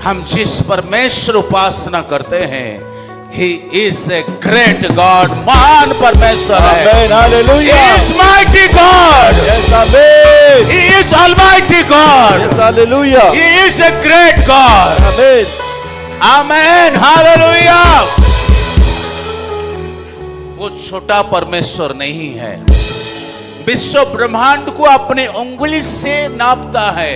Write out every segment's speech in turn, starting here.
हम जिस परमेश्वर उपासना करते हैं, He is a great God, महान परमेश्वर है। Amen, hallelujah. He is mighty God. Yes, amen. He is Almighty God. Yes, hallelujah. He is a great God. Amen. Amen, hallelujah. वो छोटा परमेश्वर नहीं है, विश्व ब्रह्मांड को अपनी उंगली से नापता है।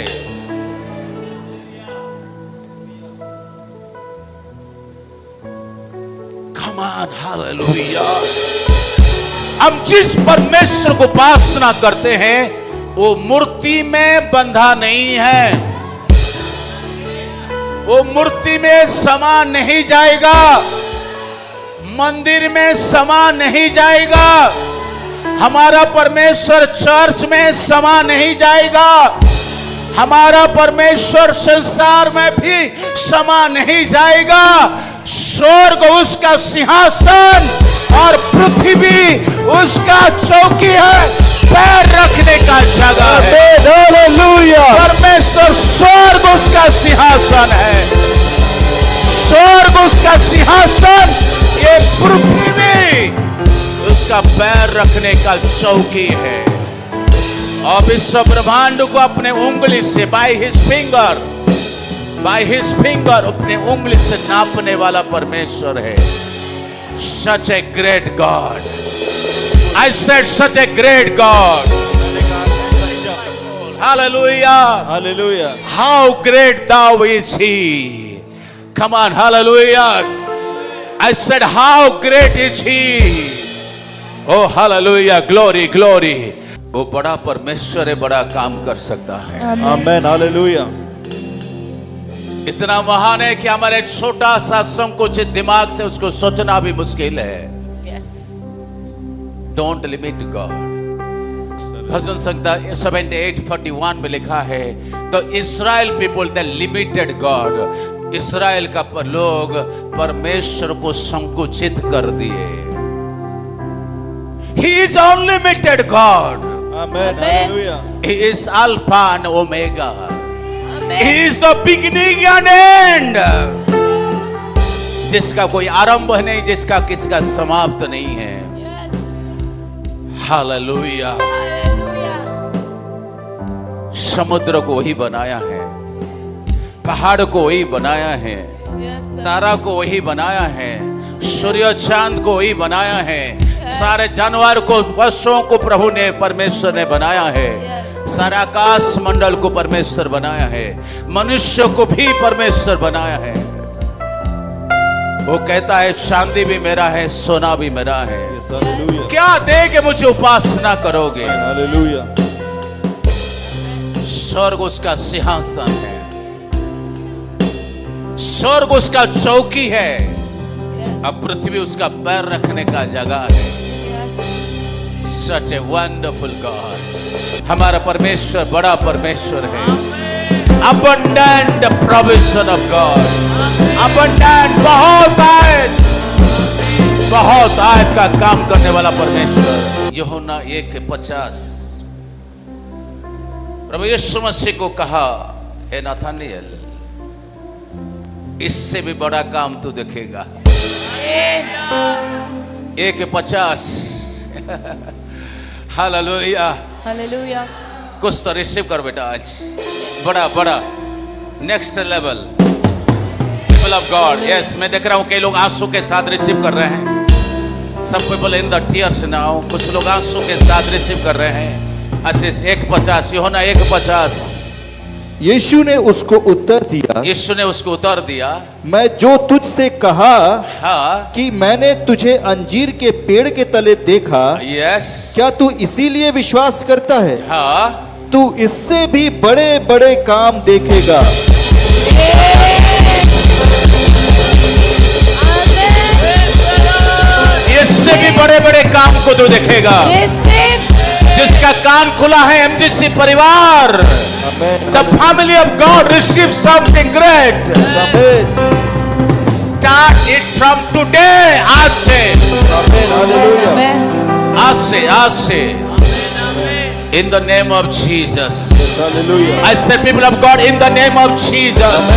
Come on, hallelujah. हम जिस परमेश्वर को उपासना करते हैं, वो मूर्ति में बंधा नहीं है, वो मूर्ति में समा नहीं जाएगा, मंदिर में समा नहीं जाएगा, हमारा परमेश्वर चर्च में समा नहीं जाएगा, हमारा परमेश्वर संसार में भी समा नहीं जाएगा। स्वर्ग उसका सिंहासन और पृथ्वी उसका चौकी है, पैर रखने का जगह है। Hallelujah. परमेश्वर स्वर्ग उसका सिंहासन है, स्वर्ग उसका सिंहासन, ये पृथ्वी उसका पैर रखने का चौकी है। और विश्व ब्रह्मांड को अपने उंगली से बाय हिज फिंगर अपने उंगली से नापने वाला परमेश्वर है। Such a great God. I said such a great God. Hallelujah. Hallelujah. How great thou is He. Come on, hallelujah. I said how great is He. Oh hallelujah, glory, glory. वो बड़ा परमेश्वर है, बड़ा काम कर सकता है। Amen, hallelujah. इतना महान है कि हमारे छोटा सा संकुचित दिमाग से उसको सोचना भी मुश्किल है। Don't limit God. भजन संहिता 78:41 में लिखा है, तो इस्राएल पीपल द लिमिटेड गॉड, इस्राएल का लोग परमेश्वर को संकुचित कर दिए। He is unlimited God. Amen, hallelujah. He is Alpha and Omega. He is the beginning and end. जिसका कोई आरंभ नहीं, जिसका किसका समाप्त नहीं है। हालेलुया। समुद्र को वही बनाया है, पहाड़ को वही बनाया है, तारा को वही बनाया है, सूर्य चांद को वही बनाया है, सारे जानवर को, पशुओं को प्रभु ने, परमेश्वर ने बनाया है, सारा आकाश मंडल को परमेश्वर बनाया है, मनुष्य को भी परमेश्वर बनाया है। वो कहता है चांदी भी मेरा है, सोना भी मेरा है। Yes, hallelujah. क्या दे के मुझे उपासना करोगे? Hallelujah. स्वर्ग उसका सिंहासन है, स्वर्ग उसका चौकी है, अब पृथ्वी उसका पैर रखने का जगह है। Such a wonderful God. हमारा परमेश्वर बड़ा परमेश्वर है। Abundant provision of God. Abundant, बहुत आयत का काम करने वाला परमेश्वर। यूहन्ना 1:50 प्रभु यीशु मसीह को कहा, हे नाथानिएल, इससे भी बड़ा काम तू देखेगा। 1:50 हालेलुया, हालेलुया। कुछ तो रिसीव कर बेटा आज, बड़ा बड़ा next level. People of God, yes, मैं देख रहा हूं कई लोग आंसू के साथ रिसीव कर रहे हैं। सब people in the tears now, कुछ लोग आंसू के साथ रिसीव कर रहे हैं। आशीष 1:50, यूहन्ना 1:50। यीशु ने उसको उत्तर दिया, यीशु ने उसको उत्तर दिया, मैं जो तुझसे कहा हाँ, कि मैंने तुझे अंजीर के पेड़ के तले देखा, यस, क्या तू इसीलिए विश्वास करता है? हाँ, तू इससे भी बड़े बड़े काम देखेगा। इससे भी बड़े बड़े काम को तू देखेगा। जिसका कान खुला है एमजीसी परिवार, the family of God receive something great. Start it from today. आज से, आज से, in the name of Jesus. I said, people of God, in the name of Jesus.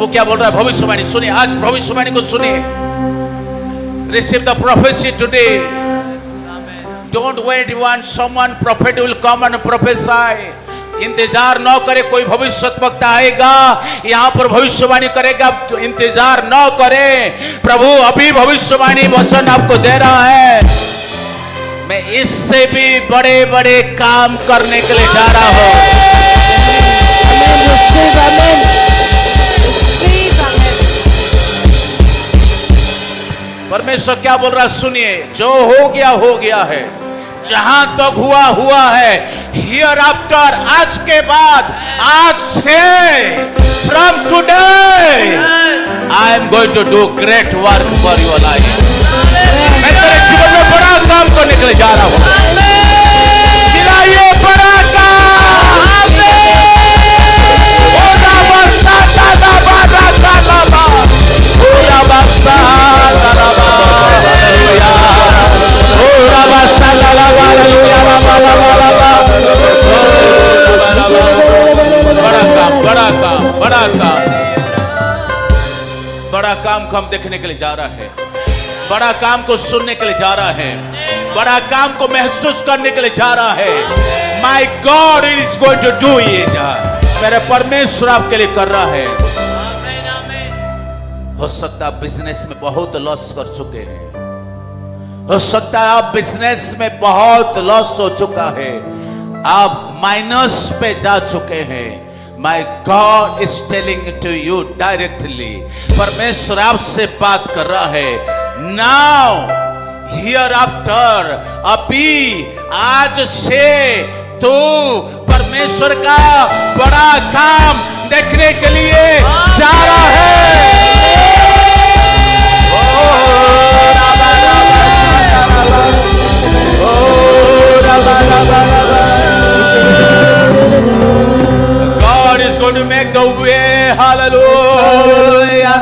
प्रभु क्या बोल रहा है, भविष्यवाणी सुनिए, आज भविष्यवाणी को सुनिए। Receive the prophecy today. Don't wait one someone prophet will come and prophesy. इंतजार न करे, कोई भविष्य वक्ता आएगा यहाँ पर भविष्यवाणी करेगा, इंतजार न करे। प्रभु अभी भविष्यवाणी वचन आपको दे रहा है। मैं इससे भी बड़े बड़े काम करने के लिए जा रहा हूँ। परमेश्वर क्या बोल रहा है सुनिए, जो हो गया है, जहां तक हुआ है। हियर आफ्टर, आज के बाद, आज से, from today I am going to do great work for your life. मैं तेरे जीवन में बड़ा काम करने के लिए जा रहा हूं। चिल्लाइए बड़ा काम। बड़ा काम को हम देखने के लिए जा रहा है, बड़ा काम को सुनने के लिए जा रहा है, बड़ा काम को महसूस करने के लिए जा रहा है। My God is going to do it. मेरे परमेश्वर आपके लिए कर रहा है। हो सकता है बिजनेस में बहुत लॉस कर चुके हैं, हो सकता है आप बिजनेस में बहुत लॉस हो चुका है, आप माइनस पे जा चुके हैं। My God is telling to you directly. परमेश्वर आपसे बात कर रहा है। Now, hereafter, अभी, आज से तू परमेश्वर का बड़ा काम देखने के लिए जा रहा है। To make the way, hallelujah,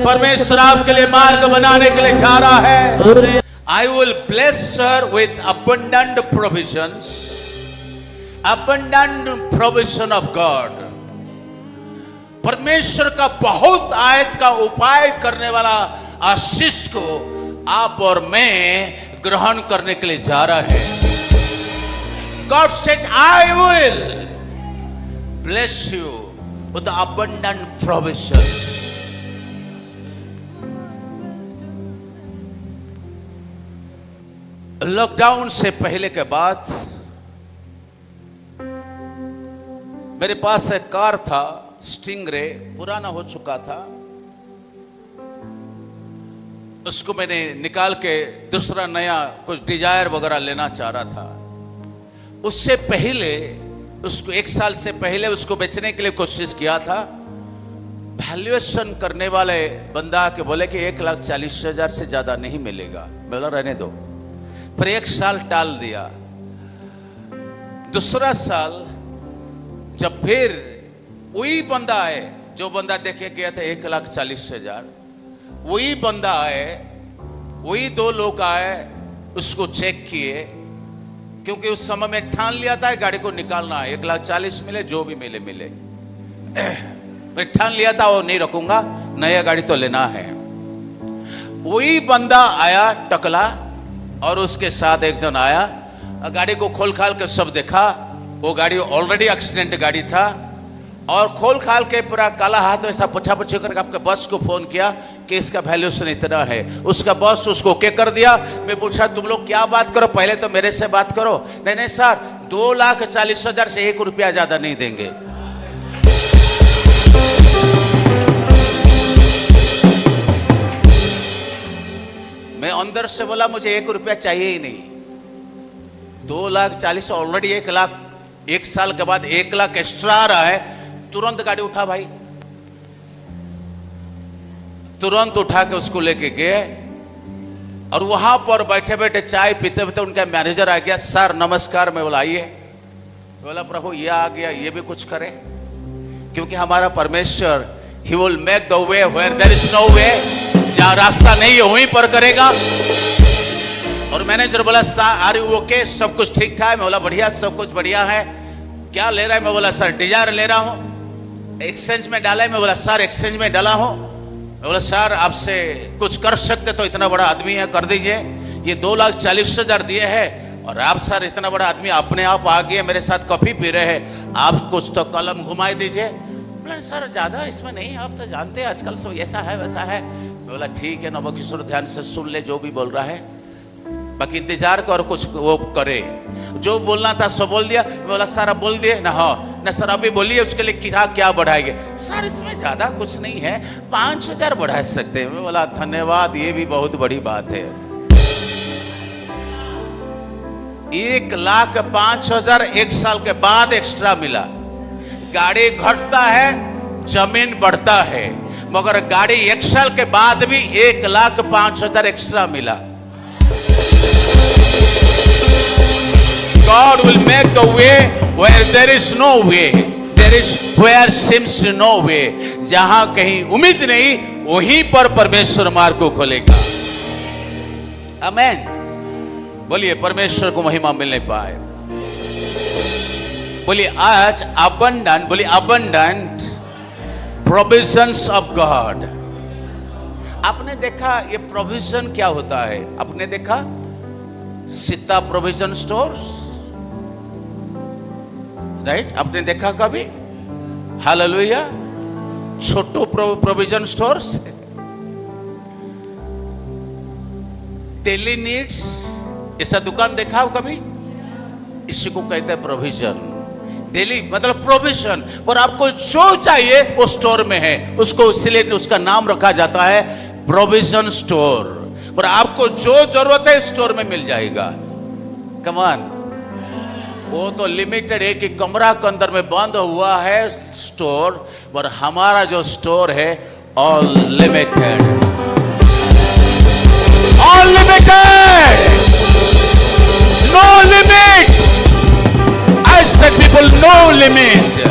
परमेश्वर आपके लिए मार्ग बनाने के लिए जा रहा है। I will bless her with abundant provisions, abundant provision of God. परमेश्वर का बहुत आयत का उपाय करने वाला आशीष को आप और मैं ग्रहण करने के लिए जा रहा है। God says, I will bless you with the abundant provisions. Lockdown से पहले के बाद मेरे पास एक कार था, स्टिंगरे, पुराना हो चुका था। उसको मैंने निकाल के दूसरा नया कुछ डिजायर वगैरह लेना चाह रहा था। उससे पहले उसको 1 साल से पहले उसको बेचने के लिए कोशिश किया था। वैल्यूएशन करने वाले बंदा के बोले कि 1,40,000 से ज्यादा नहीं मिलेगा। बोला रहने दो। फिर 1 साल टाल दिया। दूसरा साल जब फिर वही बंदा आए, जो बंदा देखे गया था 1,40,000, वही बंदा आए, वही 2 लोग आए, उसको चेक किए, क्योंकि उस समय में ठान लिया था गाड़ी को निकालना है। 1,40,000 मिले, जो भी मिले मिले। मैं ठान लिया था वो नहीं रखूंगा, नया गाड़ी तो लेना है। वही बंदा आया टकला, और उसके साथ एक जन आया। गाड़ी को खोल खाल के सब देखा, वो गाड़ी ऑलरेडी एक्सीडेंट गाड़ी था। और खोल खाल के पूरा काला हाथ ऐसा पूछा पूछी करके आपके बॉस को फोन किया कि इसका वैल्यूएशन इतना है। उसका बॉस उसको ओके कर दिया। मैं पूछा तुम लोग क्या बात करो, पहले तो मेरे से बात करो। नहीं सर, 2,40,000 से 1 रुपया ज्यादा नहीं देंगे। मैं अंदर से बोला मुझे 1 रुपया चाहिए ही नहीं। 2,40,000 ऑलरेडी 1,00,000, 1 साल के बाद 1,00,000 एक्स्ट्रा आ रहा है। तुरंत गाड़ी उठा भाई, तुरंत उठा के उसको लेके गए। और वहां पर बैठे बैठे चाय पीते पीते उनका मैनेजर आ गया। सर नमस्कार। मैं बोला आइए। बोला प्रभु ये आ गया, ये भी कुछ करे, क्योंकि हमारा परमेश्वर he will make the way where there is no way. जहां रास्ता नहीं है वहीं पर करेगा। और मैनेजर बोला आर यू ओके, सब कुछ ठीक ठाक। मैं बोला बढ़िया, सब कुछ बढ़िया है। क्या ले रहा है? मैं बोला सर डिजायर ले रहा हूं। एक्सचेंज में डाला है। मैं बोला सर एक्सचेंज में डाला हूं। मैं बोला सर आपसे कुछ कर सकते तो, इतना बड़ा आदमी है, कर दीजिए। ये 2,40,000 दिए हैं और आप सर इतना बड़ा आदमी अपने आप आ गए मेरे साथ कॉफी पी रहे हैं, आप कुछ तो कलम घुमाए दीजिए। बोला सर ज्यादा इसमें नहीं, आप तो जानते हैं आजकल सब ऐसा है वैसा है। मैं बोला ठीक है नवकिशोर, ध्यान से सुन ले जो भी बोल रहा है, बाकी इंतजार कर कुछ वो करे। जो बोलना था सो बोल दिया। बोला सर अब बोल दिए ना? हाँ ना सर अभी बोलिए, उसके लिए क्या बढ़ाएंगे? सर इसमें ज्यादा कुछ नहीं है, 5,000 बढ़ा सकते हैं। मैं बोला धन्यवाद, ये भी बहुत बड़ी बात है। 1,05,000 एक साल के बाद एक्स्ट्रा मिला। गाड़ी घटता है, जमीन बढ़ता है, मगर गाड़ी एक साल के बाद भी 1,05,000 एक्स्ट्रा मिला। God will make a way where there is no way. There is where seems no way. जहां कहीं उम्मीद नहीं, वहीं पर परमेश्वर मार्ग को खोलेगा। आमेन। बोलिए परमेश्वर को महिमा मिलने पाए। बोलिए आज abundant, बोलिए abundant provisions of God। आपने देखा ये प्रोविजन क्या होता है? आपने देखा सीता प्रोविजन स्टोर्स, राइट? आपने देखा कभी? हालेलुया। छोटू प्रोविजन स्टोर्स, डेली नीड्स, ऐसा दुकान देखा हो कभी? इसी को कहते हैं प्रोविजन। डेली मतलब प्रोविजन, और आपको जो चाहिए वो स्टोर में है, उसको इसलिए उसका नाम रखा जाता है प्रोविजन स्टोर। और आपको जो जरूरत है स्टोर में मिल जाएगा। कमान, वो तो लिमिटेड है कि कमरा के अंदर में बंद हुआ है स्टोर, और हमारा जो स्टोर है all limited, all limited, no limit. I said people no limit.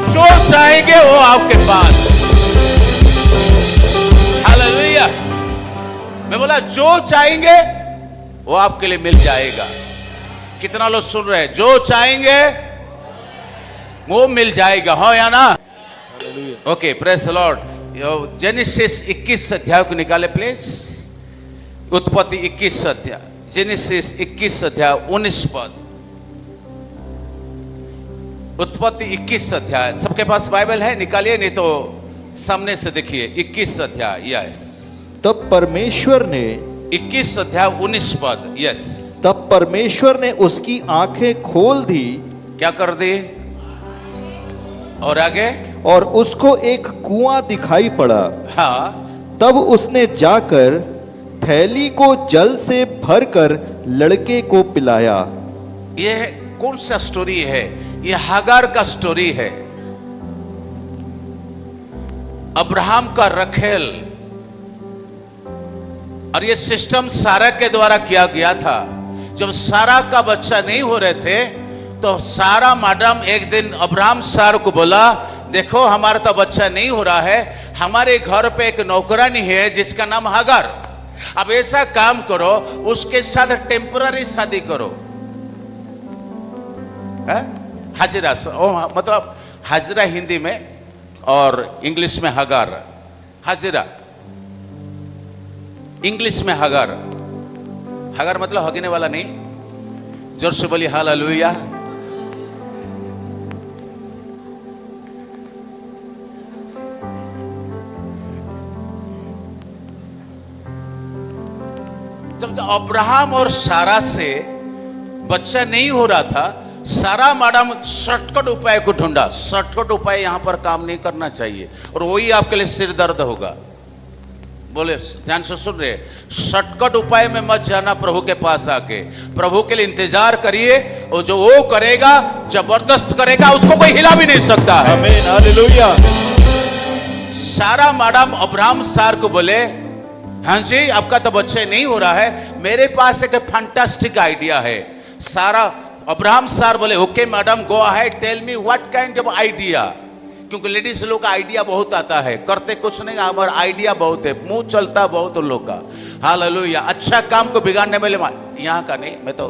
जो चाहेंगे वो आपके पास। हालेलुया। मैं बोला जो चाहेंगे वो आपके लिए मिल जाएगा। कितना लोग सुन रहे हैं? जो चाहेंगे वो मिल जाएगा, हाँ या ना? Okay, praise the Lord. Genesis 21 अध्याय को निकाले प्लीज। उत्पत्ति 21 अध्याय, जेनेसिस 21 अध्याय 19 पद। उत्पत्ति 21 अध्याय, सबके पास बाइबल है? निकालिए, नहीं तो सामने से देखिए। 21 अध्याय, यस। तब परमेश्वर ने 21 अध्याय 19 पद, यस। तब परमेश्वर ने उसकी आंखें खोल दी। क्या कर दी? और आगे? और उसको एक कुआं दिखाई पड़ा। हाँ। तब उसने जाकर थैली को जल से भरकर लड़के को पिलाया। यह कौन सा स्टोरी है? यह हागार का स्टोरी है। अब्राहम का रखेल, और यह सिस्टम सारा के द्वारा किया गया था। जब सारा का बच्चा नहीं हो रहे थे तो सारा मैडम एक दिन अब्राहम सार को बोला, देखो हमारा तो बच्चा नहीं हो रहा है, हमारे घर पे एक नौकरानी है जिसका नाम हागार। अब ऐसा काम करो, उसके साथ टेम्पररी शादी करो। हाजिरा, मतलब हाजिरा हिंदी में और इंग्लिश में हागार। हाजिरा इंग्लिश में हागार। हागार मतलब हगने वाला नहीं। जोर से बोली हालेलुया। जब अब्राहम और सारा से बच्चा नहीं हो रहा था, सारा मैडम शॉर्टकट उपाय को ढूंढा। शॉर्टकट उपाय यहां पर काम नहीं करना चाहिए, और वही आपके लिए सिर दर्द होगा। बोले ध्यान से सुन रहे, शॉर्टकट उपाय में मत जाना। प्रभु के पास आके प्रभु के लिए इंतजार करिए, और जो वो करेगा जबरदस्त करेगा, उसको कोई हिला भी नहीं सकता है। आमीन, हालेलुया। सारा मैडम अब्राहम सार को बोले, हाँ जी आपका तो बच्चे नहीं हो रहा है, मेरे पास एक फैंटास्टिक आइडिया है। सारा अब्राहम सार बोले, okay madam go ahead, tell me what kind of idea. क्योंकि लेडीज लोग का आइडिया बहुत आता है, करते कुछ नहीं, हमारा आइडिया बहुत है, मुंह चलता बहुत उन लोग का। हालेलुया। अच्छा काम को बिगाड़ने वाले यहाँ का नहीं, मैं तो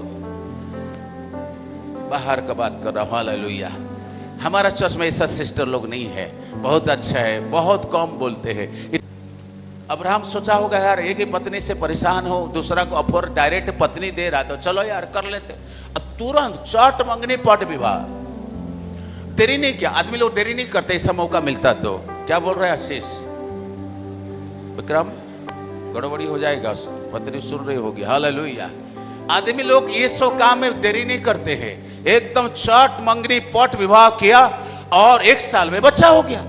बाहर का बात कर रहा हूँ। हालेलुया, हमारा चर्च में ऐसा सिस्टर लोग नहीं है, बहुत अच्छा है, बहुत कम बोलते हैं। अब्राहम सोचा होगा यार एक ही पत्नी से परेशान हो, दूसरा को ऑफर डायरेक्ट पत्नी दे रहा, तो चलो यार कर लेते। तुरंत चट मंगनी पट विवाह, देरी नहीं किया। आदमी लोग देरी नहीं करते, ऐसा मौका मिलता तो। क्या बोल रहे हैं आशीष विक्रम? गड़बड़ी हो जाएगा, पत्नी सुन रही होगी। हालेलुया। आदमी लोग ये सो काम में देरी नहीं करते हैं, एकदम चट मंगनी पट विवाह किया और 1 साल में बच्चा हो गया।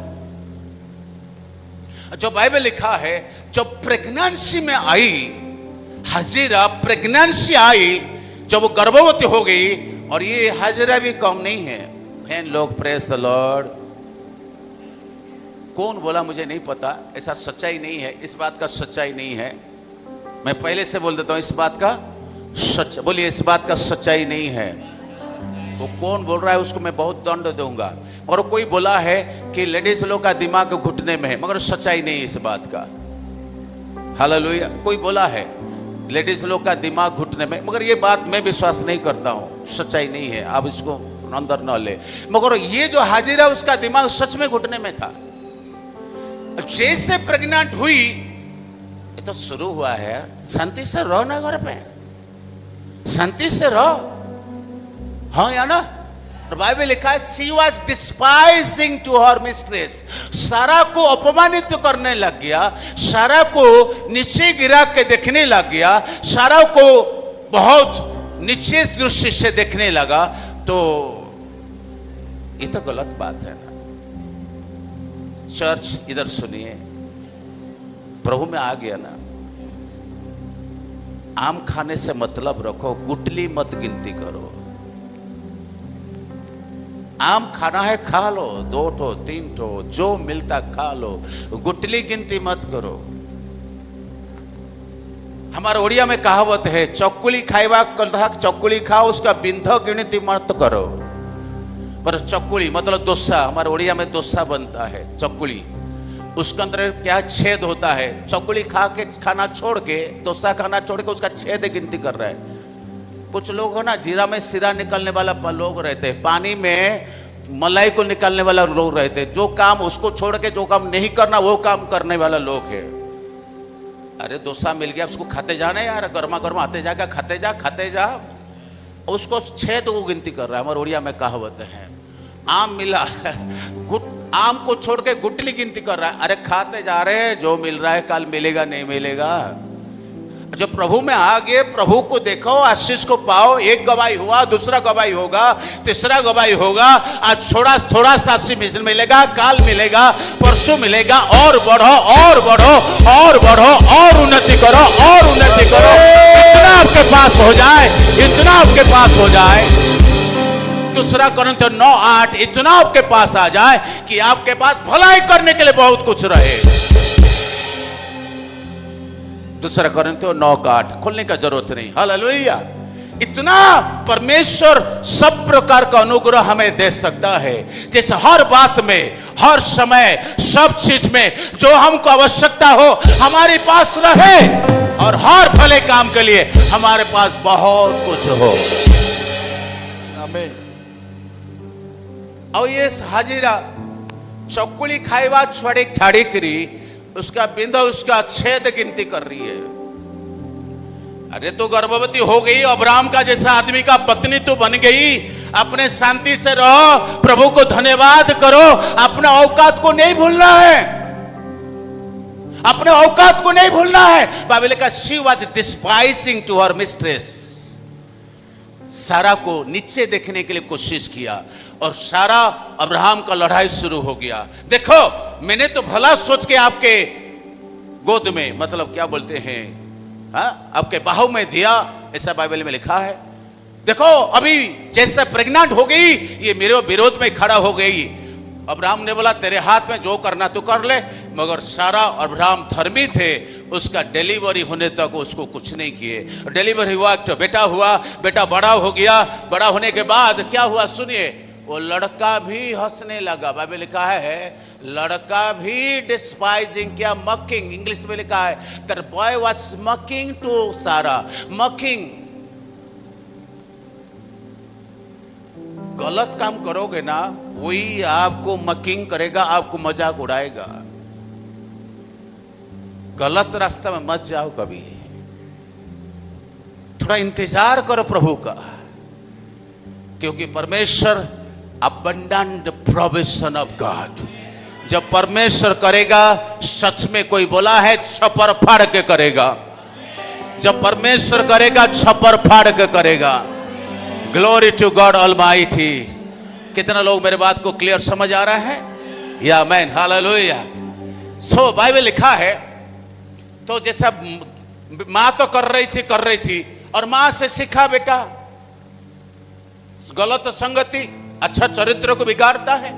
जो बाइबल लिखा है, जब प्रेगनेंसी में आई हाजिरा, प्रेगनेंसी आई, जब वो गर्भवती हो गई, और ये हाजिरा भी कम नहीं है बहन लोग, प्रेज द लॉर्ड। कौन बोला मुझे नहीं पता, ऐसा सच्चाई नहीं है, इस बात का सच्चाई नहीं है। मैं पहले से बोल देता हूं, इस बात का सच, बोलिए इस बात का सच्चाई नहीं है। वो कौन बोल रहा है उसको मैं बहुत दंड दूंगा। और कोई बोला है कि लेडीज लोग का दिमाग घुटने में है, मगर सच्चाई नहीं है इस बात का। हालेलुया। कोई बोला है लेडीज लोग का दिमाग घुटने में, मगर ये बात मैं विश्वास नहीं करता हूं, सच्चाई नहीं है, आप इसको अंदर न ले। मगर ये जो हाजिरा, उसका दिमाग सच में घुटने में था। जैसे प्रेग्नेंट हुई, ये तो शुरू हुआ है, शांति से रहो ना घर पे, शांति से रहो, हाँ या ना। बाइबल लिखा है सी was डिस्पाइजिंग to her mistress, Sarah को अपमानित करने लग गया, सारा को नीचे गिरा के देखने लग गया, सारा को बहुत नीचे दृष्टि से देखने लगा। तो ये तो गलत बात है ना। चर्च इधर सुनिए, प्रभु में आ गया ना, आम खाने से मतलब रखो, गुटली मत गिनती करो। आम खाना है खा लो, 2 ठो 3 ठो जो मिलता खा लो, गुटली गिनती मत करो। हमारे ओडिया में कहावत है, चौकुली खाइबा कल्हा चौकुली खाओ, उसका बिंध गिनती मत करो। पर चौकुली मतलब डोसा, हमारे ओडिया में डोसा बनता है चौकुली, उसके अंदर क्या छेद होता है। चौकुली खा के खाना छोड़ के, डोसा खाना छोड़ के उसका छेद गिनती कर रहा है। कुछ लोग हो ना, जीरा में सिरा निकलने वाला लोग रहते हैं, पानी में मलाई को निकालने वाला लोग रहते हैं। जो काम उसको छोड़ के जो काम नहीं करना वो काम करने वाला लोग है। अरे डोसा मिल गया, उसको खाते जाना यार, गर्मा गर्मा आते जाकर खाते जा, उसको छेद को गिनती कर रहा है। हमारे उड़िया में कहावत है, आम मिला आम को छोड़ के गुटली गिनती कर रहा है। अरे खाते जा रहे हैं, जो मिल रहा है कल मिलेगा नहीं मिलेगा। जब प्रभु में आ गए, प्रभु को देखो, आशीष को पाओ। एक गवाही हुआ, दूसरा गवाही होगा, तीसरा गवाही होगा। आज थोड़ा सा आशीष मिलेगा, काल मिलेगा, परसों मिलेगा। और बढ़ो और बढ़ो और बढ़ो और उन्नति करो और उन्नति करो। इतना आपके पास हो जाए, इतना आपके पास हो जाए। दूसरा कोरिन्थियों 9:8 इतना आपके पास आ जाए कि आपके पास भलाई करने के लिए बहुत कुछ रहे। दूसरा कोरिन्थियों 9:8 खोलने का जरूरत नहीं। हालेलुया। इतना परमेश्वर सब प्रकार का अनुग्रह हमें दे सकता है, जैसे हर बात में, हर समय, सब चीज में जो हमको आवश्यकता हो हमारे पास रहे, और हर भले काम के लिए हमारे पास बहुत कुछ हो। आमीन। और ये हाजिरा चौकुली खाइबा छाड़ी करी, उसका बिंदु, उसका छेद गिनती कर रही है। अरे तो गर्भवती हो गई, अब्राहम का जैसा आदमी का पत्नी तो बन गई। अपने शांति से रहो, प्रभु को धन्यवाद करो। अपने औकात को नहीं भूलना है, अपने औकात को नहीं भूलना है। बाइबल का she was despising to her mistress, Sarah को नीचे देखने के लिए कोशिश किया, और सारा अब्राहम का लड़ाई शुरू हो गया। देखो मैंने तो भला सोच के आपके गोद में, मतलब क्या बोलते हैं, हाँ, आपके बाहु में दिया, ऐसा बाइबल में लिखा है। देखो अभी जैसे प्रेग्नेंट हो गई, ये मेरे विरोध में खड़ा हो गई। अब्राहम ने बोला तेरे हाथ में जो करना तो कर ले, मगर सारा अब्राहम धर्मी थे, उसका डिलीवरी होने तक उसको कुछ नहीं किए। डिलीवरी हुआ, एक तो बेटा हुआ, बेटा बड़ा हो गया। बड़ा होने के बाद क्या हुआ सुनिए, वो लड़का भी हंसने लगा। बाइबल लिखा है लड़का भी डिस्पाइजिंग किया, मकिंग, इंग्लिश में लिखा है that boy was mocking to Sarah. Mocking गलत काम करोगे ना, वही आपको मकिंग करेगा, आपको मजाक उड़ाएगा। गलत रास्ते में मत जाओ कभी। थोड़ा इंतजार करो प्रभु का, क्योंकि परमेश्वर अबंडेंट प्रोविजन ऑफ गॉड, जब परमेश्वर करेगा, सच में कोई बोला है छपर फाड़ के करेगा। जब परमेश्वर करेगा, छपर फाड़ के करेगा। Glory to god almighty. कितना लोग मेरे बात को क्लियर समझ आ रहा है? या आमेन, हालेलुया। सो बाइबल लिखा है, तो जैसा मां तो कर रही थी और मां से सीखा बेटा, गलत संगति अच्छा चरित्र को बिगाड़ता है।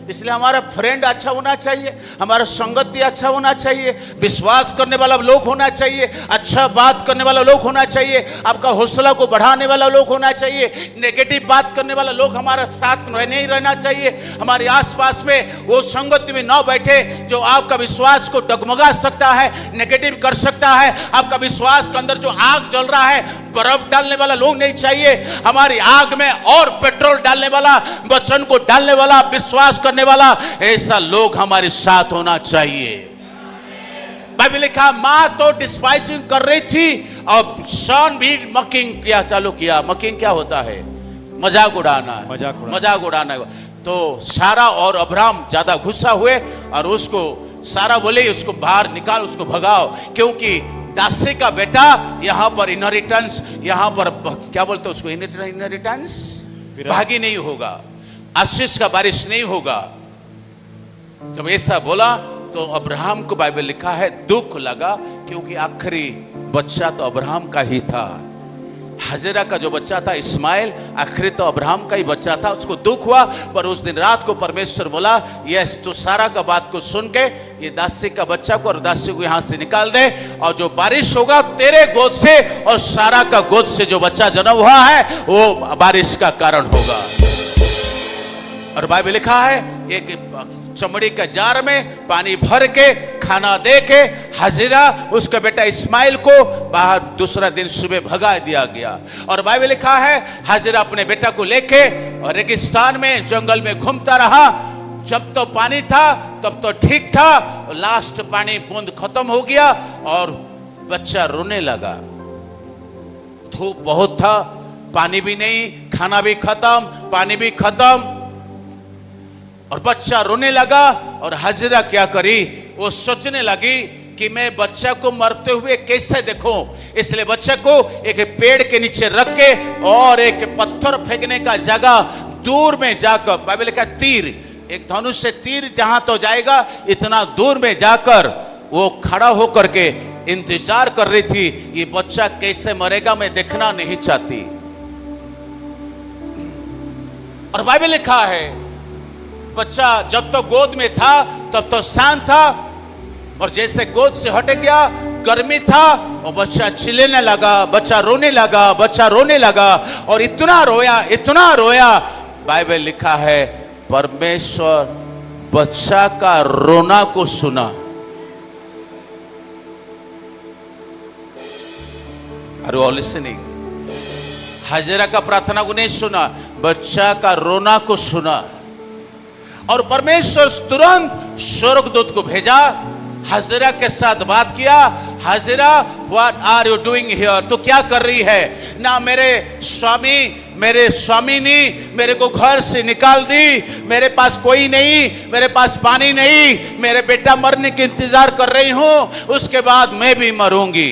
इसलिए हमारा फ्रेंड अच्छा होना चाहिए, हमारा संगति अच्छा होना चाहिए, विश्वास करने वाला लोग होना चाहिए, अच्छा बात करने वाला लोग होना चाहिए, आपका हौसला को बढ़ाने वाला लोग होना चाहिए। नेगेटिव बात करने वाला लोग हमारा साथ नहीं रहना चाहिए। हमारे आसपास में वो संगति में न बैठे जो आपका विश्वास को डगमगा सकता है, नेगेटिव कर सकता है। आपका विश्वास के अंदर जो आग जल रहा है, बर्फ डालने वाला लोग नहीं चाहिए। हमारी आग में और पेट्रोल डालने वाला, वचन को डालने वाला, विश्वास करने वाला, ऐसा लोग हमारे साथ होना चाहिए। बाइबल लिखा, मां तो डिस्पाइजिंग कर रही थी और सन भी मकिंग किया चालू किया। मकिंग क्या होता है? मजाक उड़ाना है, मजाक उड़ाना है। तो सारा और अब्राहम ज्यादा गुस्सा हुए और उसको सारा बोले उसको बाहर निकाल, उसको भगाओ, क्योंकि दासी का बेटा यहाँ पर इनहेरिटेंस, यहाँ पर क्या बोलते उसको, इनहेरिटेंस, भागी नहीं होगा, आशीष का बारिश नहीं होगा। जब ऐसा बोला तो अब्राहम को बाइबल लिखा है दुख लगा, क्योंकि आखिरी बच्चा तो अब्राहम का ही था। हजरा का जो बच्चा था इस्माइल, आखिरी तो अब्राहम का ही बच्चा था। उसको दुख हुआ, पर उस दिन रात को परमेश्वर बोला, यस तू सारा का बात को सुन के ये दासी का बच्चा को और दासी को यहां से निकाल दे, और जो बारिश होगा तेरे गोद से और सारा का गोद से जो बच्चा जन्म हुआ है वो बारिश का कारण होगा। और बाइबल लिखा है एक चमड़ी के जार में पानी भर के खाना दे के हजरा उसके बेटा इस्माइल को बाहर दूसरा दिन सुबह भगा दिया गया। और बाइबल लिखा है हजरा अपने बेटा को लेके और रेगिस्तान में जंगल में घूमता रहा। जब तो पानी था तब तो ठीक था, लास्ट पानी बूंद खत्म हो गया और बच्चा रोने लगा। धूप बहुत था, पानी भी नहीं, खाना भी खत्म, पानी भी खत्म, और बच्चा रोने लगा। और हजरा क्या करी, वो सोचने लगी कि मैं बच्चा को मरते हुए कैसे देखूं, इसलिए बच्चे को एक पेड़ के नीचे रख के और एक पत्थर फेंकने का जगह दूर में जाकर, बाइबल का तीर, एक धनुष से तीर जहां तो जाएगा इतना दूर में जाकर वो खड़ा होकर के इंतजार कर रही थी, ये बच्चा कैसे मरेगा मैं देखना नहीं चाहती। और बाइबल लिखा है बच्चा जब तो गोद में था तब तो शांत था, और जैसे गोद से हट गया गर्मी था और बच्चा चिल्लाने लगा, बच्चा रोने लगा, बच्चा रोने लगा और इतना रोया। बाइबल लिखा है परमेश्वर बच्चा का रोना को सुना। Are you all listening? Hazra का प्रार्थना को नहीं सुना, बच्चा का रोना को सुना। और परमेश्वर तुरंत स्वर्गदूत को भेजा, हजरा के साथ बात किया। Hajra, what are you doing here? तो क्या कर रही है? ना मेरे स्वामी ने मेरे को घर से निकाल दी, मेरे पास कोई नहीं, मेरे पास पानी नहीं, मेरे बेटा मरने के इंतजार कर रही हूं, उसके बाद मैं भी मरूंगी।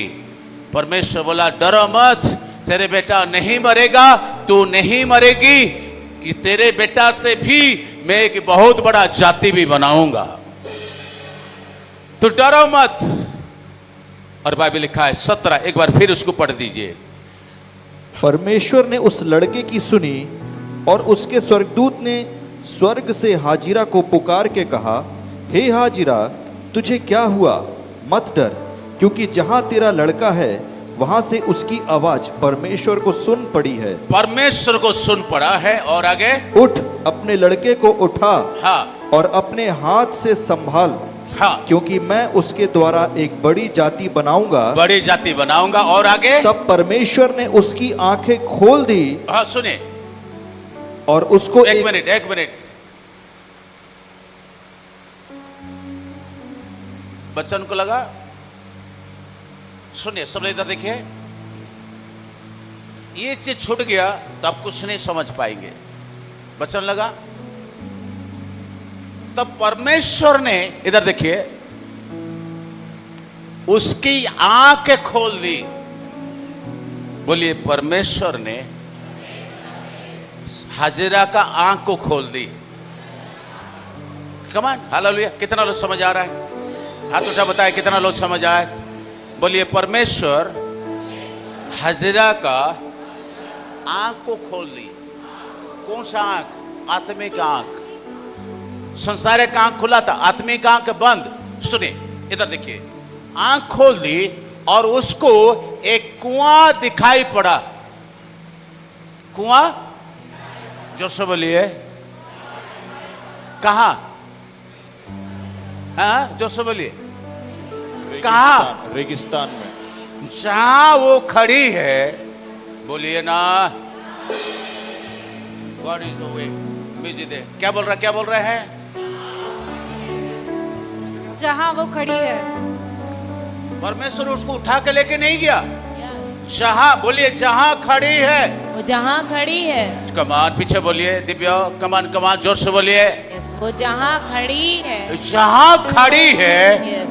परमेश्वर बोला डरो मत, तेरे बेटा नहीं मरेगा, तू नहीं मरेगी, तेरे बेटा से भी मैं एक बहुत बड़ा जाति भी बनाऊंगा, तो डरो मत। और बाइबल लिखा है 17, एक बार फिर उसको पढ़ दीजिए। परमेश्वर ने उस लड़के की सुनी और उसके स्वर्गदूत ने स्वर्ग से हाजिरा को पुकार के कहा, हे हाजिरा, तुझे क्या हुआ? मत डर, क्योंकि जहां तेरा लड़का है वहां से उसकी आवाज परमेश्वर को सुन पड़ी है। परमेश्वर को सुन पड़ा है। और आगे, उठ, अपने लड़के को उठा, हाँ, और अपने हाथ से संभाल, हाँ, क्योंकि मैं उसके द्वारा एक बड़ी जाति बनाऊंगा। और आगे, तब परमेश्वर ने उसकी आंखें खोल दी, हाँ सुने, और उसको एक मिनट बच्चन को लगा। सुनिए, सब इधर देखिए, ये चीज छूट गया तो आप कुछ नहीं समझ पाएंगे। बच्चन लगा, तब परमेश्वर ने, इधर देखिए, उसकी आंखें खोल दी। बोलिए, परमेश्वर ने हाजिरा का आंख को खोल दी। कमान, हालेलुया। कितना लोग समझ आ रहा है? हाथ उठा, बताए कितना लोग समझ आए। बोलिए, परमेश्वर हाजिरा का आंख को खोल दी। कौन सा आंख? आत्मिक आंख। संसारिक आंख खुला था, आत्मिक आंख बंद। सुनिए, इधर देखिए, आंख खोल दी और उसको एक कुआं दिखाई पड़ा। कुआं, जोर से बोलिए, कहां? हाँ, जोर से बोलिए, कहां? रेगिस्तान में। जहां वो खड़ी है, बोलिए ना, व्हाट इज द वे? बीजी दे, क्या बोल रहे हैं? जहां वो खड़ी है, परमेश्वर उसको उठा के लेके नहीं गया। जहां, बोलिए, जहां खड़ी है, वो जहां खड़ी है। कमान, पीछे बोलिए, दिव्या, कमान, जोर से बोलिए, वो जहां खड़ी है। जहां खड़ी है,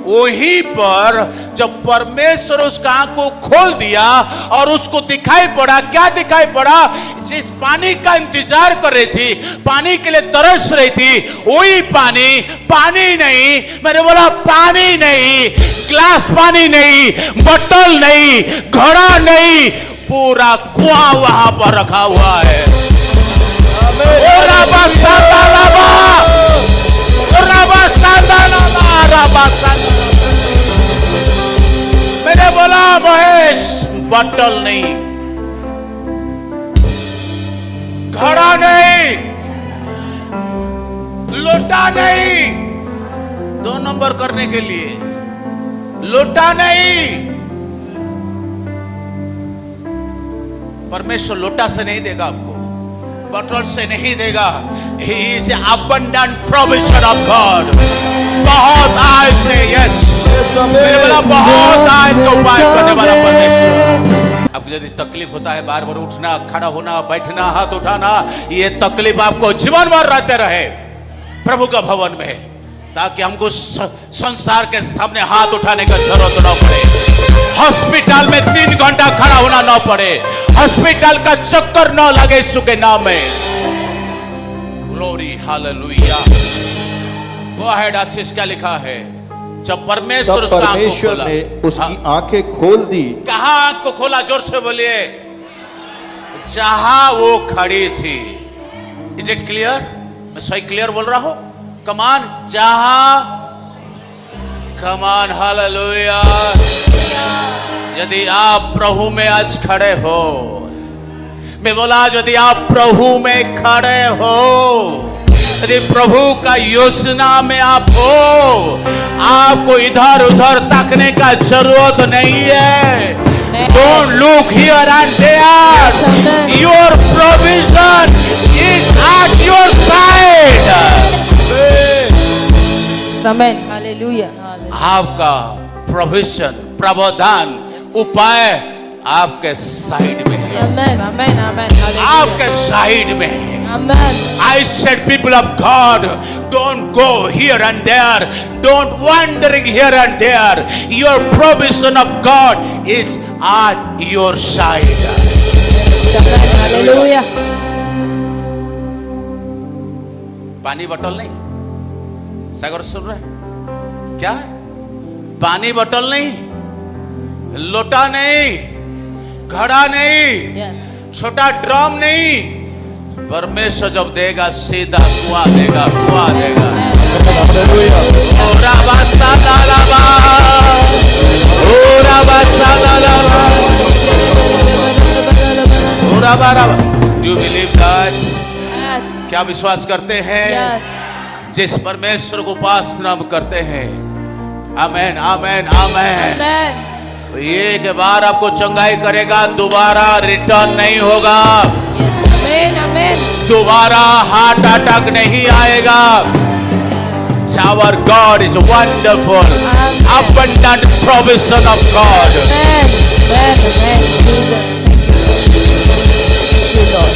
वहीं पर जब परमेश्वर उस आंख को खोल दिया और उसको दिखाई पड़ा, क्या दिखाई पड़ा? जिस पानी का इंतजार कर रही थी, पानी के लिए तरस रही थी, वही पानी नहीं। मैंने बोला, पानी नहीं, ग्लास पानी नहीं, बोतल नहीं, घड़ा नहीं, पूरा कुआं वहां पर रखा हुआ है। मैंने बोला, महेश, बोतल नहीं, घड़ा नहीं, लोटा नहीं, 2 नंबर करने के लिए लोटा नहीं। परमेश्वर लोटा से नहीं देगा आपको, बोतल से नहीं देगा। He is an abundant provision of God। बहुत आय से, यस, मेरे वाला बहुत आय का उपाय करने वाला परमेश्वर। आपको यदि तकलीफ होता है, बार बार उठना, खड़ा होना, बैठना, हाथ उठाना, ये तकलीफ आपको जीवन भर रहते रहे प्रभु का भवन में, ताकि हमको संसार के सामने हाथ उठाने का जरूरत न पड़े, हॉस्पिटल में 3 घंटा खड़ा होना न पड़े, हॉस्पिटल का चक्कर न लगे यीशु के नाम में। Glory, hallelujah. वो है आशीष, क्या लिखा है? जब परमेश्वर ने उसकी आंखें खोल दी। कहां आंख को खोला? जोर से बोलिए, जहां वो खड़ी थी। Is it clear? मैं सही क्लियर बोल रहा हूं? कमान, जहां, कमान, हालेलुया। यदि आप प्रभु में आज खड़े हो, मैं बोला, यदि आप प्रभु में खड़े हो, यदि प्रभु का योजना में आप हो, आपको इधर उधर ताकने का जरूरत नहीं है। Don't look here and there। Your provision is at your side। Amen, hallelujah. आपका प्रोविजन, प्रावधान, उपाय आपके साइड में है। आमेन, आमेन, आमेन, आपके साइड में है। आमेन। I said, people of God, don't go here and there, don't wandering here and there। Your provision of God is at your side। Amen, hallelujah. पानी बोतल नहीं, सागर सुन रहे? क्या? पानी बोतल नहीं, लोटा नहीं, घड़ा नहीं, छोटा ड्रम नहीं। परमेश्वर जब देगा, सीधा कुआं देगा, कुआं देगा। Do you believe that? क्या विश्वास करते हैं? जिस परमेश्वर को उपासना करते हैं, आमेन, आमेन, आमेन। एक बार आपको चंगाई करेगा, दोबारा रिटर्न नहीं होगा। Amen. Amen. दोबारा हार्ट अटैक नहीं आएगा. Our God is wonderful. Amen. Abundant provision of God. Amen. Amen. Amen. Jesus. Thank you, Lord.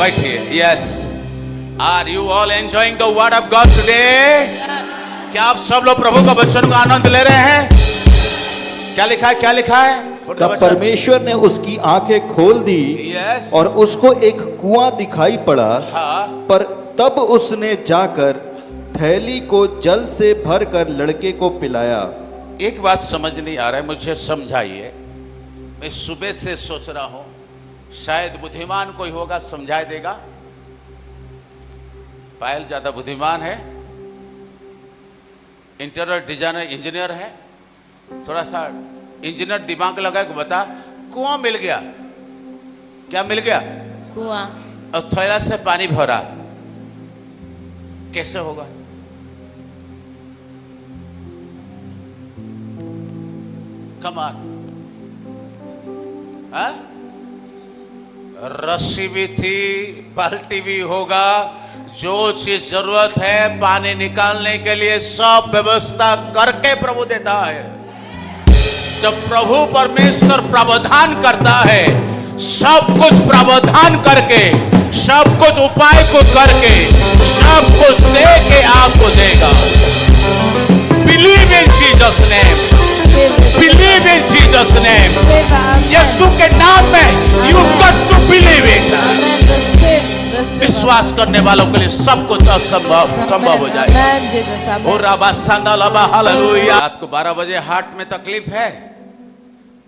बैठिए. Yes. Are you all enjoying the word of God today? क्या आप सब लोग प्रभु का वचन का आनंद ले रहे हैं? क्या लिखा है? तब परमेश्वर ने उसकी आंखें खोल दी Yes. और उसको एक कुआं दिखाई पड़ा. हाँ. पर तब उसने जाकर थैली को जल से भरकर लड़के को पिलाया. एक बात समझ नहीं आ रहा है, मुझे समझाइए. मैं सुबह से सोच रहा हूं, शायद बुद्धिमान कोई होगा, समझाई देगा. पायल ज्यादा बुद्धिमान है, इंटीरियर डिजाइनर इंजीनियर है. थोड़ा सा इंजीनियर दिमाग लगा के बता. कुआं मिल गया. क्या मिल गया? कुआं. और थैला से पानी भरा. कैसे होगा? कमान. रस्सी भी थी, बाल्टी भी होगा. जो चीज जरूरत है पानी निकालने के लिए सब व्यवस्था करके प्रभु देता है. जब प्रभु परमेश्वर प्रावधान करता है, सब कुछ प्रावधान करके, सब कुछ उपाय को करके, सब कुछ दे के आपको देगा. Believe in Jesus name. Believe in Jesus name. यीशु के नाम में you got to believe it. विश्वास करने वालों के लिए सब कुछ संभव हो जाएगा. और हालेलुया. रात को 12 बजे हार्ट में तकलीफ है,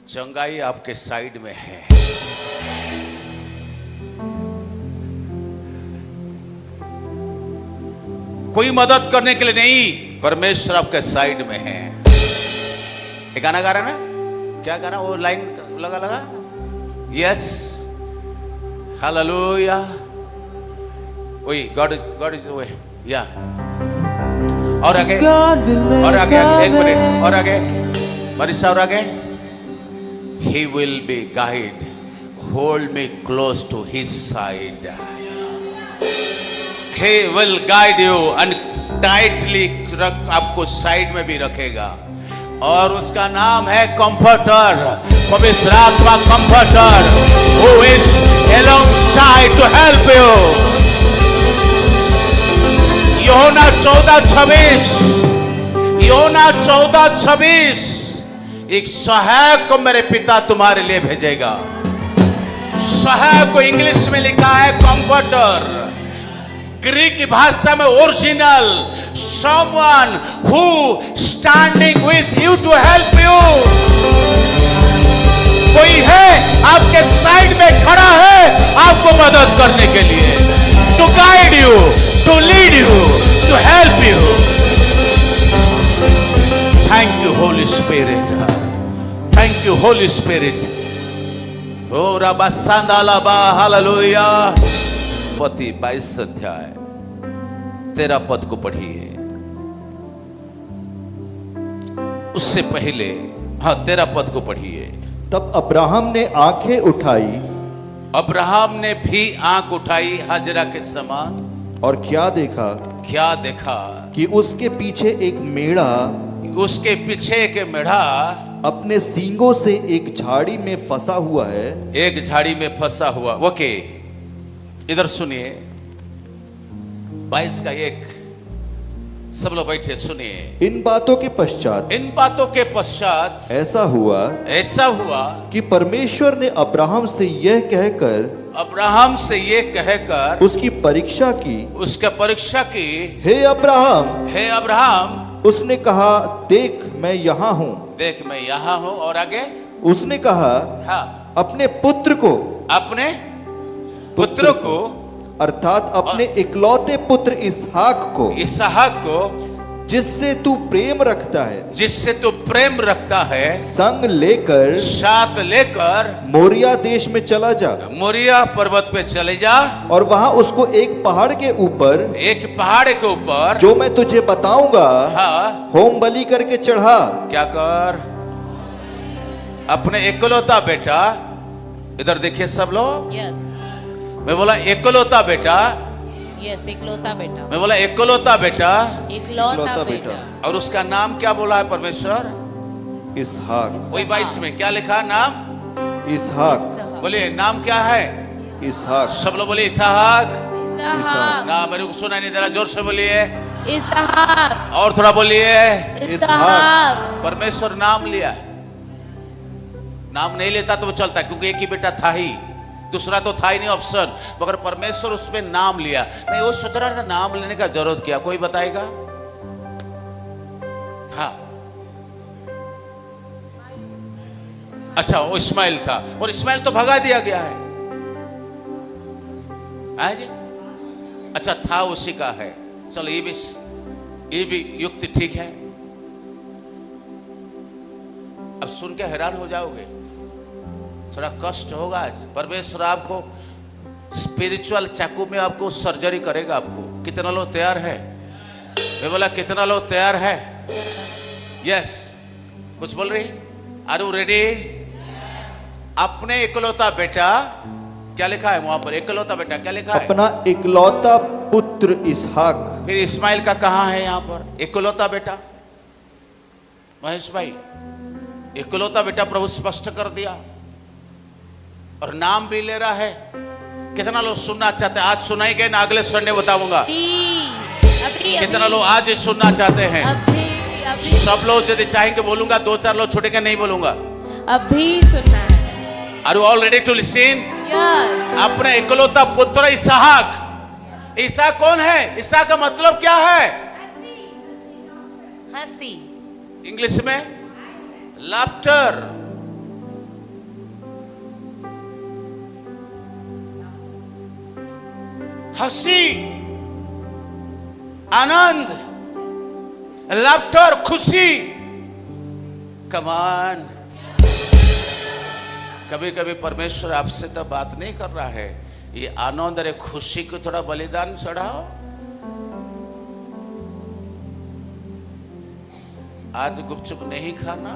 चंगाई आपके साइड में है. कोई मदद करने के लिए नहीं, परमेश्वर आपके साइड में है. एक गाना गा रहा है ना, क्या गाना वो लाइन लगा. Yes, hallelujah. वही गॉड इज वे. या और आगे, एक मिनट और आगे, मरीसा और आगे. He will be guide. Hold me close to his side. He will guide you and tightly आपको साइड में भी रखेगा. और उसका नाम है कंफर्टर, पवित्र आत्मा comforter, who is alongside to help you. यूहन्ना 14:26 एक सहायक को मेरे पिता तुम्हारे लिए भेजेगा. सहायक को इंग्लिश में लिखा है कंफर्टर. ग्रीक की भाषा में original, someone who standing with you to help you. कोई है आपके साइड में खड़ा है आपको मदद करने के लिए, to guide you, to lead you, to help you. Thank you Holy Spirit. Thank you Holy Spirit. Oh Rabba Sandalaba, hallelujah. पति 22 अध्याय 13 पद को पढ़िए. उससे पहले 13 पद को पढ़िए. तब अब्राहम ने आंखें उठाई. अब्राहम ने भी आंख उठाई हाजिरा के समान. और क्या देखा कि उसके पीछे एक मेढ़ा, उसके पीछे एक मेढ़ा अपने सींगों से एक झाड़ी में फंसा हुआ है. एक झाड़ी में फंसा हुआ. ओके, इधर सुनिए. 22 का 1. सब लोग बैठे सुनिए. इन बातों के पश्चात ऐसा हुआ कि परमेश्वर ने अब्राहम से यह कहकर उसकी परीक्षा की. हे अब्राहम. उसने कहा, देख मैं यहाँ हूँ. और आगे उसने कहा, अपने पुत्र को अर्थात अपने इकलौते पुत्र इसहाक को जिससे तू प्रेम रखता है संग लेकर मोरिया देश में चला जा. मोरिया पर्वत पे चले जा. और वहां उसको एक पहाड़ के ऊपर जो मैं तुझे बताऊंगा होम बलि करके चढ़ा. क्या कर? अपने इकलौता बेटा. इधर देखिए सब लोग. मैं बोला एकलौता बेटा, यस इकलौता बेटा, मैं बोला एकलौता बेटा। इकलौता बेटा। बेटा, और उसका नाम क्या बोला है परमेश्वर? इसहाक। वही 22 में क्या लिखा नाम? इसहाक। बोलिए नाम क्या है? इसहाक। सब लोग बोलिए इसहाक। इसहाक, ना मेरे को सुना नहीं दे रहा, जोर से बोलिए इसहाक, और थोड़ा बोलिए। इसहाक, परमेश्वर नाम लिया। नाम नहीं लेता तो वो चलता, क्योंकि एक ही बेटा था ही, दूसरा तो था ही नहीं ऑप्शन, मगर परमेश्वर उसमें नाम लिया। नहीं वो सोच रहा था नाम लेने का जरूरत क्या, कोई बताएगा? हाँ अच्छा, वो इस्माइल था, और इस्माइल तो भगा दिया गया है। जी अच्छा, था उसी का है। चलो ये भी युक्ति ठीक है। अब सुन के हैरान हो जाओगे, थोड़ा कष्ट होगा आज। परमेश्वर आपको स्पिरिचुअल चाकू में आपको सर्जरी करेगा आपको। कितना लोग तैयार है? मैं बोला कितना लोग तैयार है? यस कुछ बोल रही? Are you ready? अपने इकलौता बेटा, क्या लिखा है वहां पर? इकलौता बेटा क्या लिखा है? अपना इकलौता पुत्र इसहाक। फिर इस्माइल का कहां है यहां पर? इकलौता बेटा। महेश भाई, इकलौता बेटा प्रभु स्पष्ट कर दिया, और नाम भी ले रहा है। कितना लोग सुनना चाहते हैं? आज सुनाई गए ना, अगले संडे बताऊंगा। अभी कितना लोग आज ही सुनना चाहते हैं? अभी सब लोग यदि चाहेंगे बोलूंगा, 2-4 लोग छूटेंगे, नहीं बोलूंगा। अभी सुनना है। Are you all ready to listen? Yes, अपने इकलौता पुत्र इसहाक। इसहाक कौन है? इसहाक का मतलब क्या है? हंसी, इंग्लिश में लाफ्टर। हंसी, आनंद, लाफ्टर, खुशी। कमान, कभी कभी परमेश्वर आपसे तो बात नहीं कर रहा है, ये आनंद और खुशी को थोड़ा बलिदान चढ़ाओ। आज गुपचुप नहीं खाना।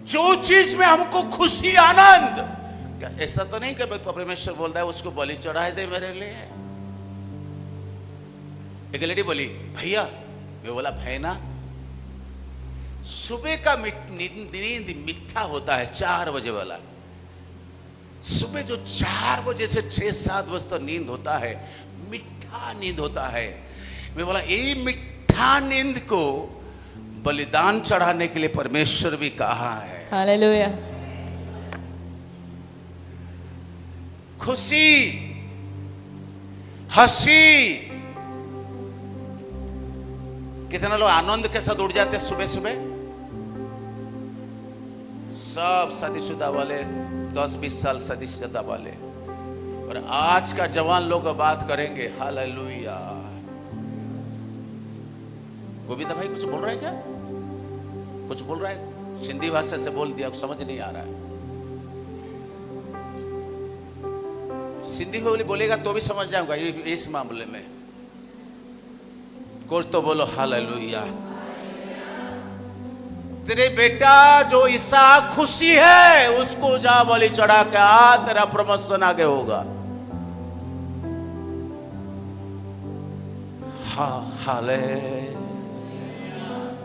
जो चीज में हमको खुशी आनंद, क्या ऐसा तो नहीं कि परमेश्वर बोलता है उसको बलि चढ़ाए दे मेरे लिए। एक लेडी बोली भैया, मैं बोला भैना, सुबह का नींद मीठा होता है 4 बजे वाला। सुबह जो 4 बजे से 6-7 बजे तक नींद होता है, मीठा नींद होता है। मैं बोला यही मीठा नींद को बलिदान चढ़ाने के लिए परमेश्वर भी कहा है। हालेलुया। खुशी, हंसी। कितना लोग आनंद के साथ उड़ जाते हैं सुबह सुबह? सब शादीशुदा वाले, 10-20 साल शादीशुदा वाले, और आज का जवान लोग बात करेंगे। हालेलुया। गोविंदा भाई कुछ बोल रहा है क्या? कुछ बोल रहा है? सिंधी भाषा से बोल दिया, समझ नहीं आ रहा है। सिंधी में बोलेगा तो भी समझ जाऊंगा इस मामले में। कुछ तो बोलो हालेलुया। तेरे बेटा जो इसहाक खुशी है, उसको जा बलि चढ़ा के आ, तेरा प्रमोशन आगे होगा। हाले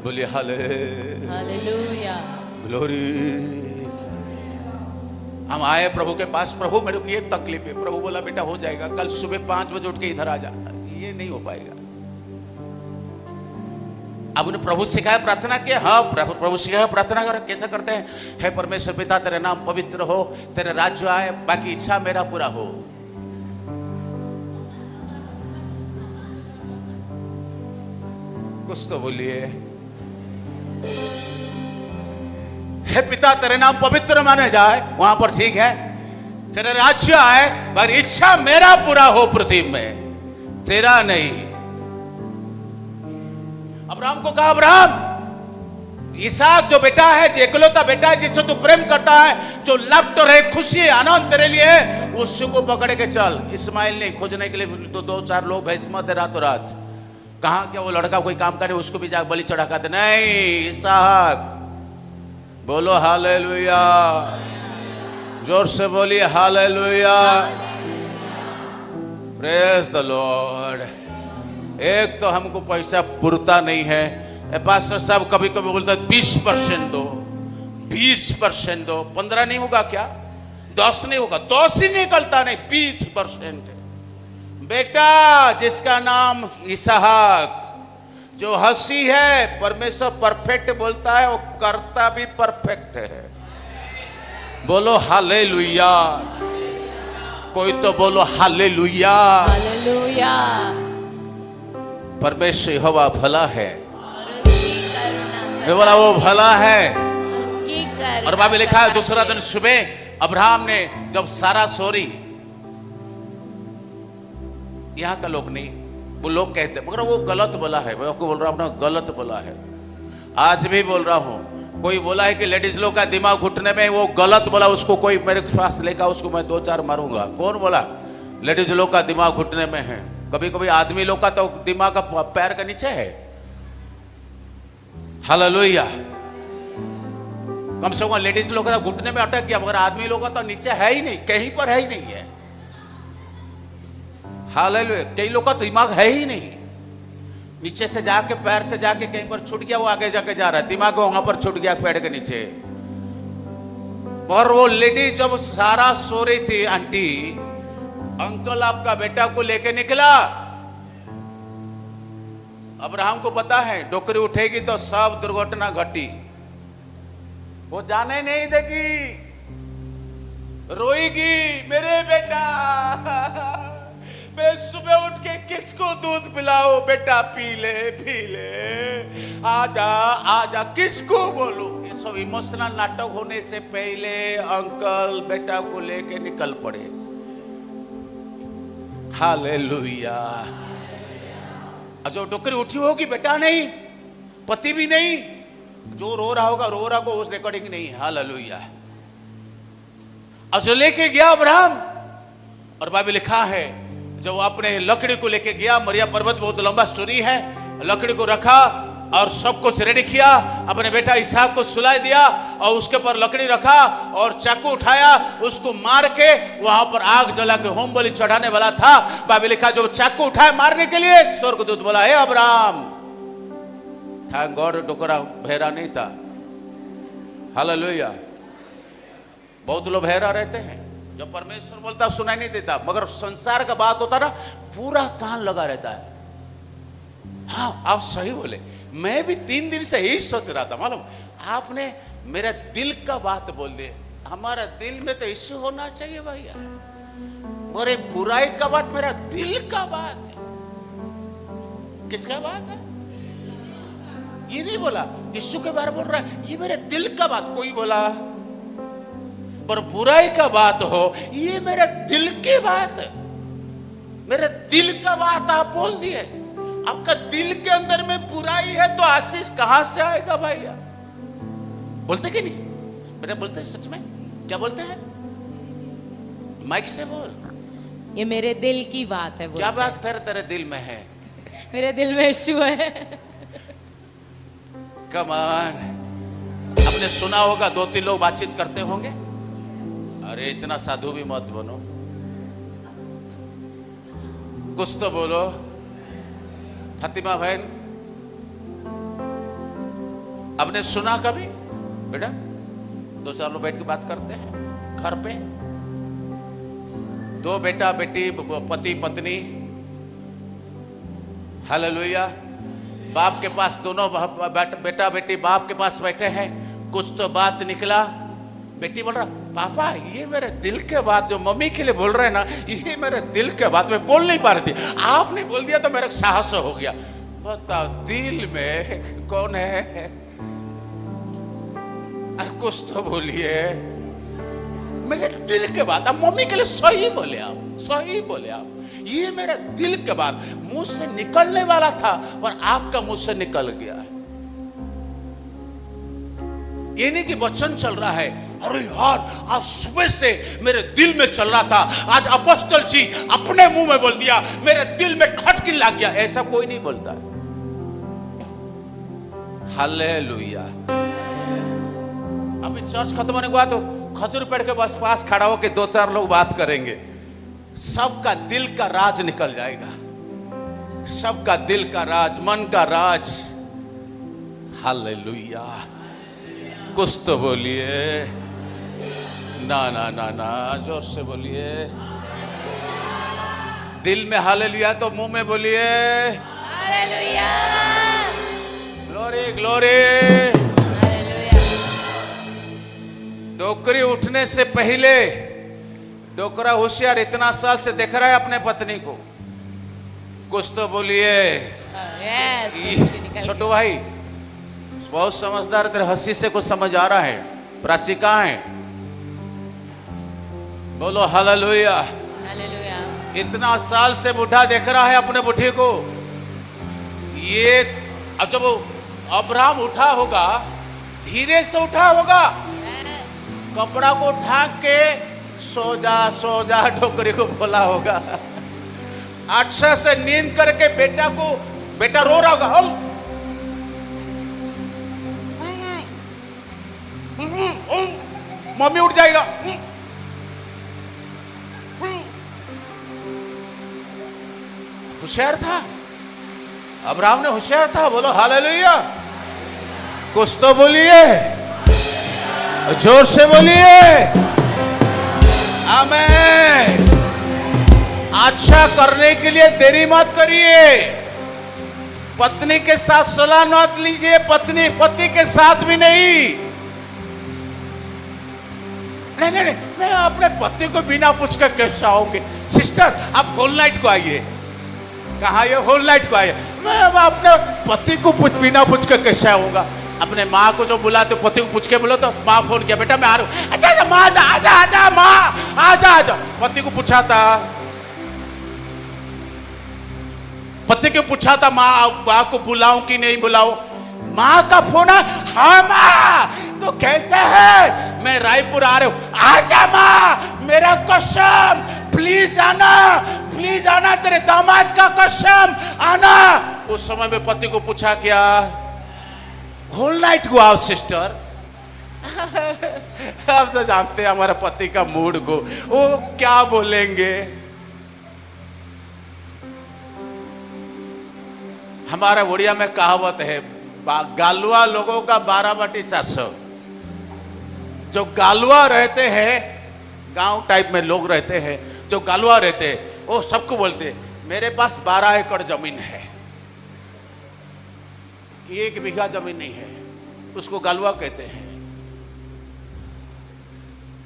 बोलिए, हाले हालेलुया। ग्लोरी। हम आए प्रभु के पास, प्रभु मेरे को ये तकलीफ है। प्रभु बोला बेटा हो जाएगा, कल सुबह 5 बजे उठ के इधर आ जा। ये नहीं हो पाएगा। अब उन्हें प्रभु सिखाया, प्रार्थना किया। हाँ प्रभु सिखाया, प्रार्थना कर। कैसा करते हैं? हे परमेश्वर पिता, तेरे नाम पवित्र हो, तेरे राज्य आए, बाकी इच्छा मेरा पूरा हो। कुछ तो बोलिए। हे पिता, तेरे नाम पवित्र माने जाए, वहां पर ठीक है। तेरा राज्य आए, पर इच्छा मेरा पूरा हो पृथ्वी में, तेरा नहीं। अब्राहम को कहा, अब्राहम, इसहाक जो बेटा है, जो एकलौता बेटा है, जिससे तू प्रेम करता है, जो लाफ्टर है, खुशी है, आनंद तेरे लिए है, उसी को पकड़ के चल। इस्माइल ने खोजने के लिए तो 2-4 लोग भेज मत दे रातों रात। कहा क्या वो लड़का कोई काम करे, उसको भी जाकर बलि चढ़ा खाते? नहीं, इसहाक बोलो हालेलुया, जोर से बोलिए हालेलुया, प्रेज द लॉर्ड। एक तो हमको पैसा पुरता नहीं है, पास्टर साहब कभी कभी बोलता है 20% दो, 20% दो, 15 नहीं होगा क्या, 10 नहीं होगा, 10 ही निकलता नहीं, 20%। बेटा जिसका नाम इसहाक, जो हंसी है, परमेश्वर परफेक्ट बोलता है, वो करता भी परफेक्ट है। बोलो हालेलुया, कोई तो बोलो हालेलुया। हालेलुया। परमेश्वर यहोवा भला है, और उसकी करुणा मैं बोला वो भला है। और उसकी करुणा और बाइबल लिखा है सदा दूसरा दिन सुबह अब्राहम ने जब सारा सोरी, यहाँ का लोग नहीं, वो लोग कहते मगर वो गलत बोला है, मैं आपको बोल रहा हूँ ना, गलत बोला है। आज भी बोल रहा हूँ, कोई बोला है कि लेडीज लोग का दिमाग घुटने में, वो गलत बोला, उसको कोई मेरे पास लेगा, उसको मैं 2-4 मारूंगा। कौन बोला लेडीज लोग का दिमाग घुटने में है? कभी कभी आदमी लोग का तो दिमाग का पैर का नीचे है। हालेलुया। कम से कम लेडीज लोग का घुटने में अटक गया, मगर आदमी लोग का तो नीचे है ही नहीं, कहीं पर है ही नहीं है। हालेलुया। कई लोग का दिमाग है ही नहीं, नीचे से जाके पैर से जाके कहीं पर छूट गया, वो आगे जाके जा रहा है, दिमाग वहां पर छूट गया पैर के नीचे। और वो लेडी जब सारा सो रही थी, आंटी अंकल आपका बेटा को लेके निकला। अब्राहम को पता है डोकरी उठेगी तो सब दुर्घटना घटी, वो जाने नहीं देगी, रोएगी मेरे बेटा, मैं सुबह उठ के किसको दूध पिलाओ, बेटा पी ले, आजा आजा, किसको बोलो। ये सब इमोशनल नाटक होने से पहले अंकल बेटा को लेके निकल पड़े। हालेलुया। जो डोकरी उठी होगी बेटा नहीं, पति भी नहीं, जो रो रहा होगा रो रहा को उस रिकॉर्डिंग नहीं। हालेलुया। और जो लेके गया अब्राहम, और बाइबल लिखा है जो अपने लकड़ी को लेके गया, मरिया पर्वत, बहुत लंबा स्टोरी है, लकड़ी को रखा और सब कुछ रेडी किया, अपने बेटा इसहाक को सुला दिया और उसके ऊपर लकड़ी रखा और चाकू उठाया, उसको मार के वहां पर आग जला के होम बलि चढ़ाने वाला था। बाइबल लिखा जो चाकू उठाया मारने के लिए, स्वर्गदूत बोला हे अब्राहम। थैंक गॉड टुकड़ा बहरा नहीं था। हालेलुया। बहुत लोग बहरा रहते हैं, जो परमेश्वर बोलता सुनाई नहीं देता, मगर संसार का बात होता ना पूरा कान लगा रहता है। हाँ आप सही बोले, मैं भी 3 दिन से यही सोच रहा था, मालूम आपने मेरा दिल का बात बोल दिए। हमारा दिल में तो इश्यू होना चाहिए भैया, और एक बुराई का बात मेरा दिल का बात है। किसका बात है? ये नहीं बोला यीशु के बारे में बोल रहा है, ये मेरे दिल का बात। कोई बोला पर बुराई का बात हो, ये मेरे दिल की बात है, मेरे दिल का बात आप बोल दिए। आपका दिल के अंदर में बुराई है तो आशीष कहां से आएगा भैया? बोलते कि नहीं बेटा? बोलते हैं सच में? क्या बोलते हैं? माइक से बोल। ये मेरे दिल की बात है। क्या बात तेरे दिल में है? मेरे दिल में यीशु है। Come on. आपने सुना होगा 2-3 लोग बातचीत करते होंगे, अरे इतना साधु भी मत बनो, कुछ तो बोलो। फातिमा बहन, आपने सुना कभी बेटा 2-4 लोग बैठ के बात करते हैं घर पे, 2 बेटा बेटी, पति पत्नी, हालेलुया, बाप के पास दोनों बेटा बेटी बाप के पास बैठे हैं, कुछ तो बात निकला, बेटी बोल रहा पापा ये मेरे दिल के बात जो मम्मी के लिए बोल रहे हैं ना, ये मेरे दिल के बात मैं बोल नहीं पा रही थी, आपने बोल दिया तो मेरा साहस हो गया। बताओ दिल में कौन है? अरे कुछ तो बोलिए, मेरे दिल के बात। अब मम्मी के लिए सही बोले आप, सही बोले आप, ये मेरे दिल के बात मुंह से निकलने वाला था और आपका मुंह से निकल गया है। ये नहीं कि वचन चल रहा है, अरे यार आज सुबह से मेरे दिल में चल रहा था, आज अपोस्टल जी अपने मुंह में बोल दिया, मेरे दिल में खटकी लग गया। ऐसा कोई नहीं बोलता है। हालेलुया। अभी चर्च खत्म होने के बाद तो खजूर पेड़ के बस पास खड़ा होकर दो चार लोग बात करेंगे, सबका दिल का राज निकल जाएगा, सबका दिल का राज, मन का राज। हालेलुया। कुछ तो बोलिए, ना ना ना ना, जोर से बोलिए। दिल में हालेलुया तो मुंह में बोलिए हालेलुया, ग्लोरी ग्लोरी। हालेलुया। डोकरी उठने से पहले डोकरा होशियार इतना साल से देख रहा है अपने पत्नी को। कुछ तो बोलिए। यस, छोटू भाई बहुत समझदार, तेरे हंसी से कुछ समझ आ रहा है। प्राची कहाँ है? बोलो हालेलुया। हालेलुया। इतना साल से बूढ़ा देख रहा है अपने बूढ़े को। ये अब जब अब्राहम उठा होगा, धीरे से उठा होगा, कपड़ा को ढाक के सो जा डोकरी को बोला होगा। अच्छा से नींद करके बेटा रो रहा होगा, मम्मी उठ जाएगा। होशियार था अब्राहम ने, होशियार था। बोलो हालेलुया। कुछ तो बोलिए, जोर से बोलिए आमीन। अच्छा करने के लिए देरी मत करिए। पत्नी के साथ सलाह मत लीजिए, पति के साथ भी नहीं। नहीं, मैं अपने पति को बिना पूछ कर कैसे आऊंगी? सिस्टर आप होल नाइट को आइए। कहा ये होल नाइट को आइए? मैं अपने पति को बिना पूछ कर कैसे आऊंगा? अपने माँ को जो बुलाते पति को पूछ के बोलो तो माँ फोन किया, बेटा मैं आ रहा हूँ। अच्छा माँ आजा माँ आजा। पति को पूछा था, पति को पूछा था माँ को बुलाऊं कि नहीं बुलाऊं? माँ का फोन है, हाँ माँ तो कैसे है? मैं रायपुर आ रहा हूँ। आजा माँ, मेरा कसम, प्लीज आना, तेरे दामाद का कसम आना। उस समय में पति को पूछा क्या? होल नाइट को आओ सिस्टर। आप तो जानते हैं हमारे पति का मूड को, वो क्या बोलेंगे। हमारा उड़िया में कहावत है, गालुआ लोगों का 12/400। जो गालुआ रहते हैं, गांव टाइप में लोग रहते हैं, जो गालुआ रहते हैं वो सबको बोलते हैं मेरे पास 12 एकड़ जमीन है, 1 बीघा जमीन नहीं है, उसको गालुआ कहते हैं।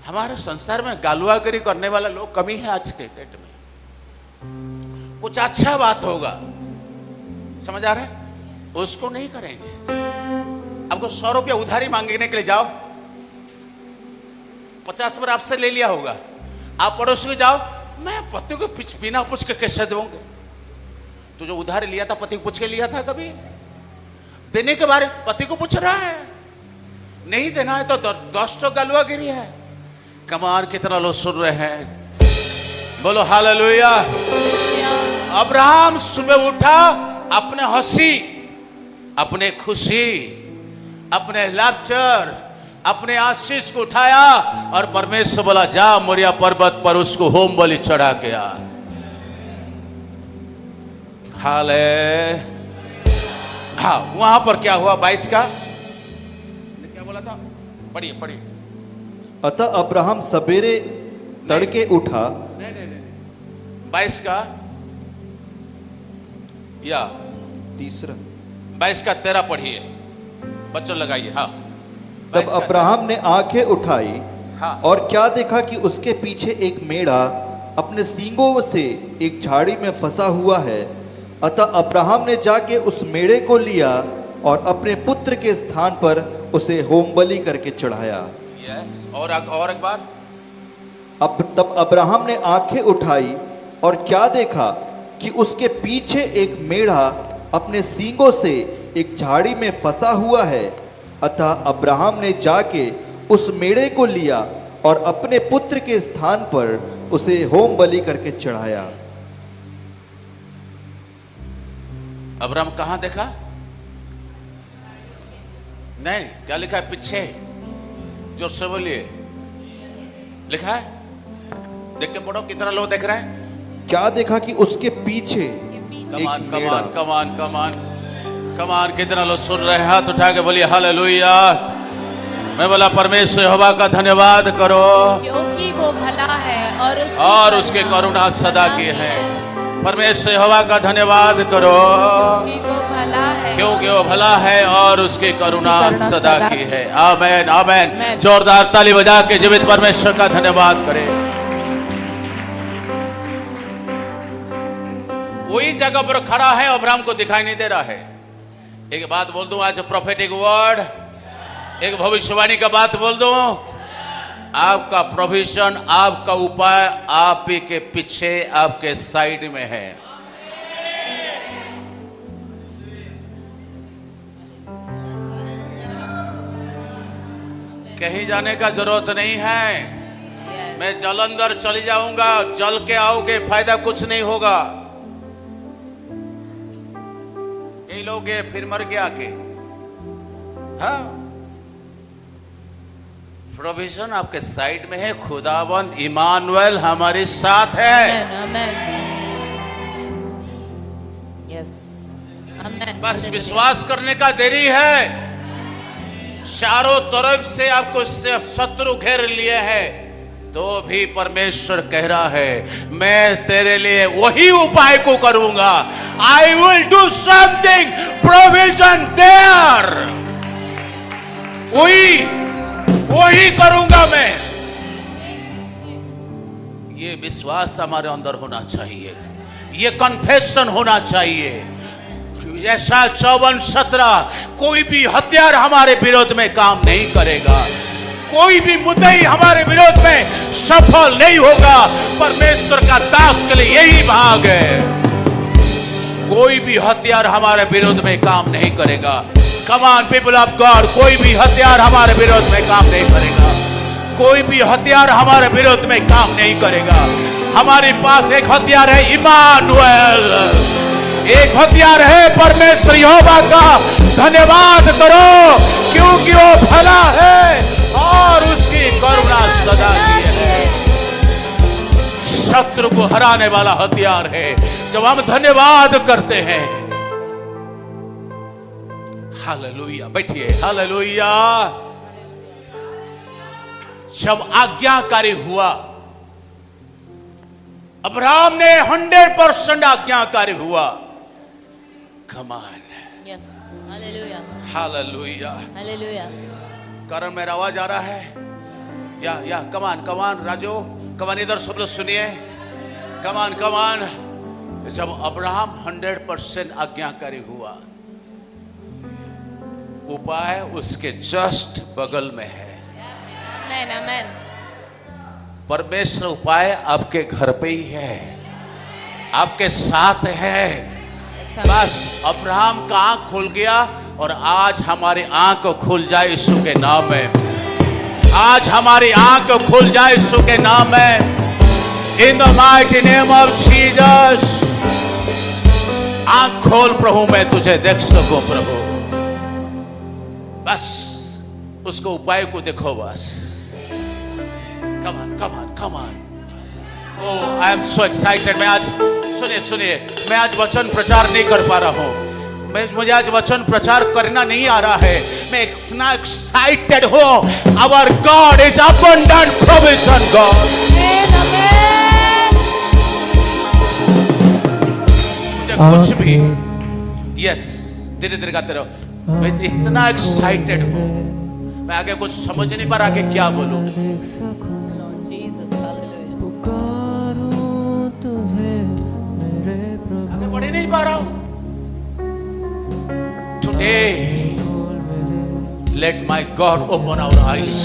हमारे संसार में गालुआगिरी करने वाला लोग कमी है आज के डेट में। कुछ अच्छा बात होगा, समझ आ रहा है, उसको नहीं करेंगे। आपको 100 रुपया उधारी मांगने के लिए जाओ, 50 बार आपसे ले लिया होगा। आप पड़ोसी को जाओ, मैं पति को बिना पूछ के कैसे दूंगे? तो जो उधारी लिया था पति को पूछ के लिया था? कभी देने के बारे पति को पूछ रहा है? नहीं देना है तो 10 तो गालुआगिरी है। कमाल कितना लोग सुन रहे हैं? बोलो हालेलुया। अब्राहम सुबह उठा, अपने हंसी, अपने खुशी, अपने लाफ्टर, अपने आशीष को उठाया और परमेश्वर बोला जा मोरिया पर्वत पर उसको होम बलि चढ़ा के आ। हाले हाँ, वहां पर क्या हुआ? 22 का क्या बोला था? पढ़िए। अतः अब्राहम सवेरे तड़के उठा। नहीं 22 का या 22 का 13 पढ़िए, बच्चों लगाइए। हाँ, तब अब्राहम ने आंखें उठाई, हाँ, और क्या देखा कि उसके पीछे एक मेढ़ा अपने सींगों से एक झाड़ी में फंसा हुआ है। अतः अब्राहम ने जाके उस मेढ़े को लिया और अपने पुत्र के स्थान पर उसे होम बलि करके चढ़ाया। यस, और एक बार। तब अब्राहम ने आंखें उठाई और क्या देखा कि उसके पीछे एक मेढ़ा अपने सींगों से एक झाड़ी में फंसा हुआ है। अतः अब्राहम ने जाके उस मेढ़े को लिया और अपने पुत्र के स्थान पर उसे होम बलि करके चढ़ाया। अब्राहम कहां देखा? नहीं, क्या लिखा है पीछे? जोर से बोलिए। लिखा है, देख के पढ़ो, कितना लोग देख रहे हैं। क्या देखा कि उसके पीछे कमान एक कमान मेढ़ा। कमान कमान कमान, कितना लोग सुन रहे हैं? हाथ उठा के बोलिए हालेलुया। मैं बोला परमेश्वर यहोवा का धन्यवाद करो, क्योंकि वो भला है और उसके करुणा सदा की है। परमेश्वर यहोवा का धन्यवाद करो, क्योंकि वो भला है, क्योंकि वो भला है और उसकी करुणा करुणा सदा सदा की है। आमेन आमेन। आमेन। जोरदार ताली बजा के जीवित परमेश्वर का धन्यवाद करें। वही जगह पर खड़ा है, अब्राहम को दिखाई नहीं दे रहा है। एक बात बोल दूं आज, प्रोफेटिक वर्ड, एक भविष्यवाणी का बात बोल दूं। आपका प्रोविजन, आपका उपाय आप ही के पीछे, आपके साइड में है। कहीं जाने का जरूरत नहीं है। मैं जलंधर चली जाऊंगा, जल के आओगे, फायदा कुछ नहीं होगा। कई लोग ये फिर मर गया के, हाँ, प्रोविजन आपके साइड में है। खुदावंद इमानुएल हमारे साथ है। यस, आमेन। बस विश्वास करने का देरी है। चारों तरफ से आपको शत्रु घेर लिए हैं, तो भी परमेश्वर कह रहा है मैं तेरे लिए वही उपाय को करूंगा। I will do something, provision there, वही करूंगा मैं। ये विश्वास हमारे अंदर होना चाहिए, ये कन्फेशन होना चाहिए। ऐसा 54:17, कोई भी हथियार हमारे विरोध में काम नहीं करेगा, कोई भी मुद्दई हमारे विरोध में सफल नहीं होगा। परमेश्वर का दास के लिए यही भाग है। कोई भी हथियार हमारे विरोध में काम नहीं करेगा। Come on people of God, कोई भी हथियार हमारे विरोध में काम नहीं करेगा। कोई भी हथियार हमारे विरोध में काम नहीं करेगा। हमारे पास एक हथियार है, इमानुएल। एक हथियार है परमेश्वर यहोवा का। धन्यवाद करो, क्योंकि वो भला है और उसकी करुणा सदा की है। शत्रु को हराने वाला हथियार है जब हम धन्यवाद करते हैं। हालेलुया, बैठिए। हालेलुया। जब आज्ञाकारी हुआ, अब्राहम ने 100% आज्ञाकारी हुआ। Come on. Yes, hallelujah, hallelujah. Hallelujah. कारण मेरा आवाज आ रहा है? या कमान कमान राजू, कमान इधर सब लोग सुनिए। कमान कमान। जब अब्राहम 100% आज्ञाकारी हुआ, उपाय उसके जस्ट बगल में है। आमेन, आमेन। परमेश्वर उपाय आपके घर पे ही है, आपके साथ है। बस अब्राहम का आंख खुल गया, और आज हमारी आंख खुल जाए यीशु के नाम में। आज हमारी आंख खुल जाए यीशु के नाम में। In the mighty name of Jesus. आंख खोल प्रभु, मैं तुझे देख सकूं प्रभु। बस उसको उपाय को देखो बस। कमान कमान कमान। ओह, आई एम सो एक्साइटेड। मैं आज, सुनिए, मैं आज वचन प्रचार नहीं कर पा रहा हूं। मुझे आज वचन प्रचार करना नहीं आ रहा है। मैं इतना एक्साइटेड हूं। Our god is abundant provision god. मुझे कुछ भी, यस, धीरे धीरे गाते रहो। मैं इतना एक्साइटेड हूं, मैं आगे कुछ समझ नहीं पा रहा कि क्या बोलूं। आगे बढ़ ही नहीं पा रहा हूं। Today, let my God open our eyes.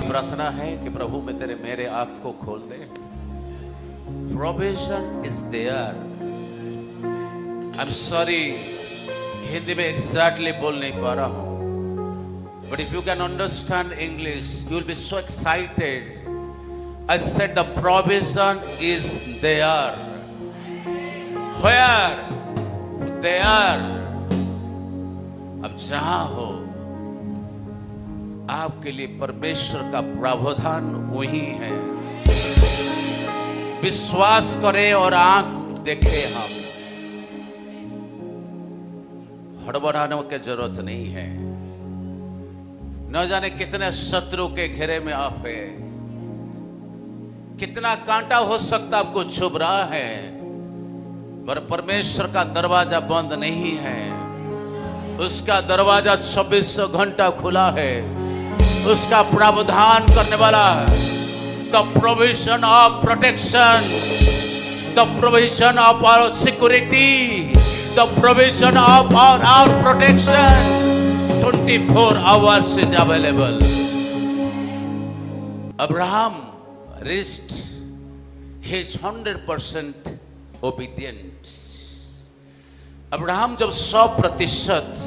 प्रार्थना है कि प्रभु में तेरे मेरे आंख को खोल दे। Provision is there. I'm sorry, Hindi में exactly बोल नहीं पा रहा हूं। But if you can understand English, you will be so excited. I said the provision is there. Where? There. अब जहां हो, आपके लिए परमेश्वर का प्रावधान वही है। विश्वास करें और आंख देखें। हम हड़बड़ाने की जरूरत नहीं है। न जाने कितने शत्रु के घेरे में आप है, कितना कांटा हो सकता आपको छुभ रहा है, पर परमेश्वर का दरवाजा बंद नहीं है। उसका दरवाजा 24 घंटा खुला है। उसका प्रावधान करने वाला है। The provision of protection, the provision of our security, the provision of our protection 24 hours is available. Abraham reached his 100% obedience. Abraham जब 100%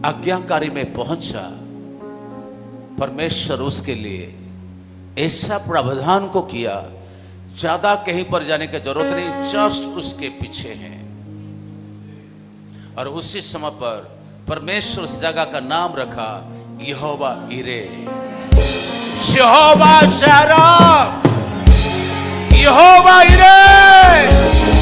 आज्ञाकारी में पहुंचा, परमेश्वर उसके लिए ऐसा प्रावधान को किया, ज्यादा कहीं पर जाने की जरूरत नहीं, जस्ट उसके पीछे है। और उसी समय पर परमेश्वर उस जगह का नाम रखा यहोवा इरे, यहोवा शारा, यहोवा इरे।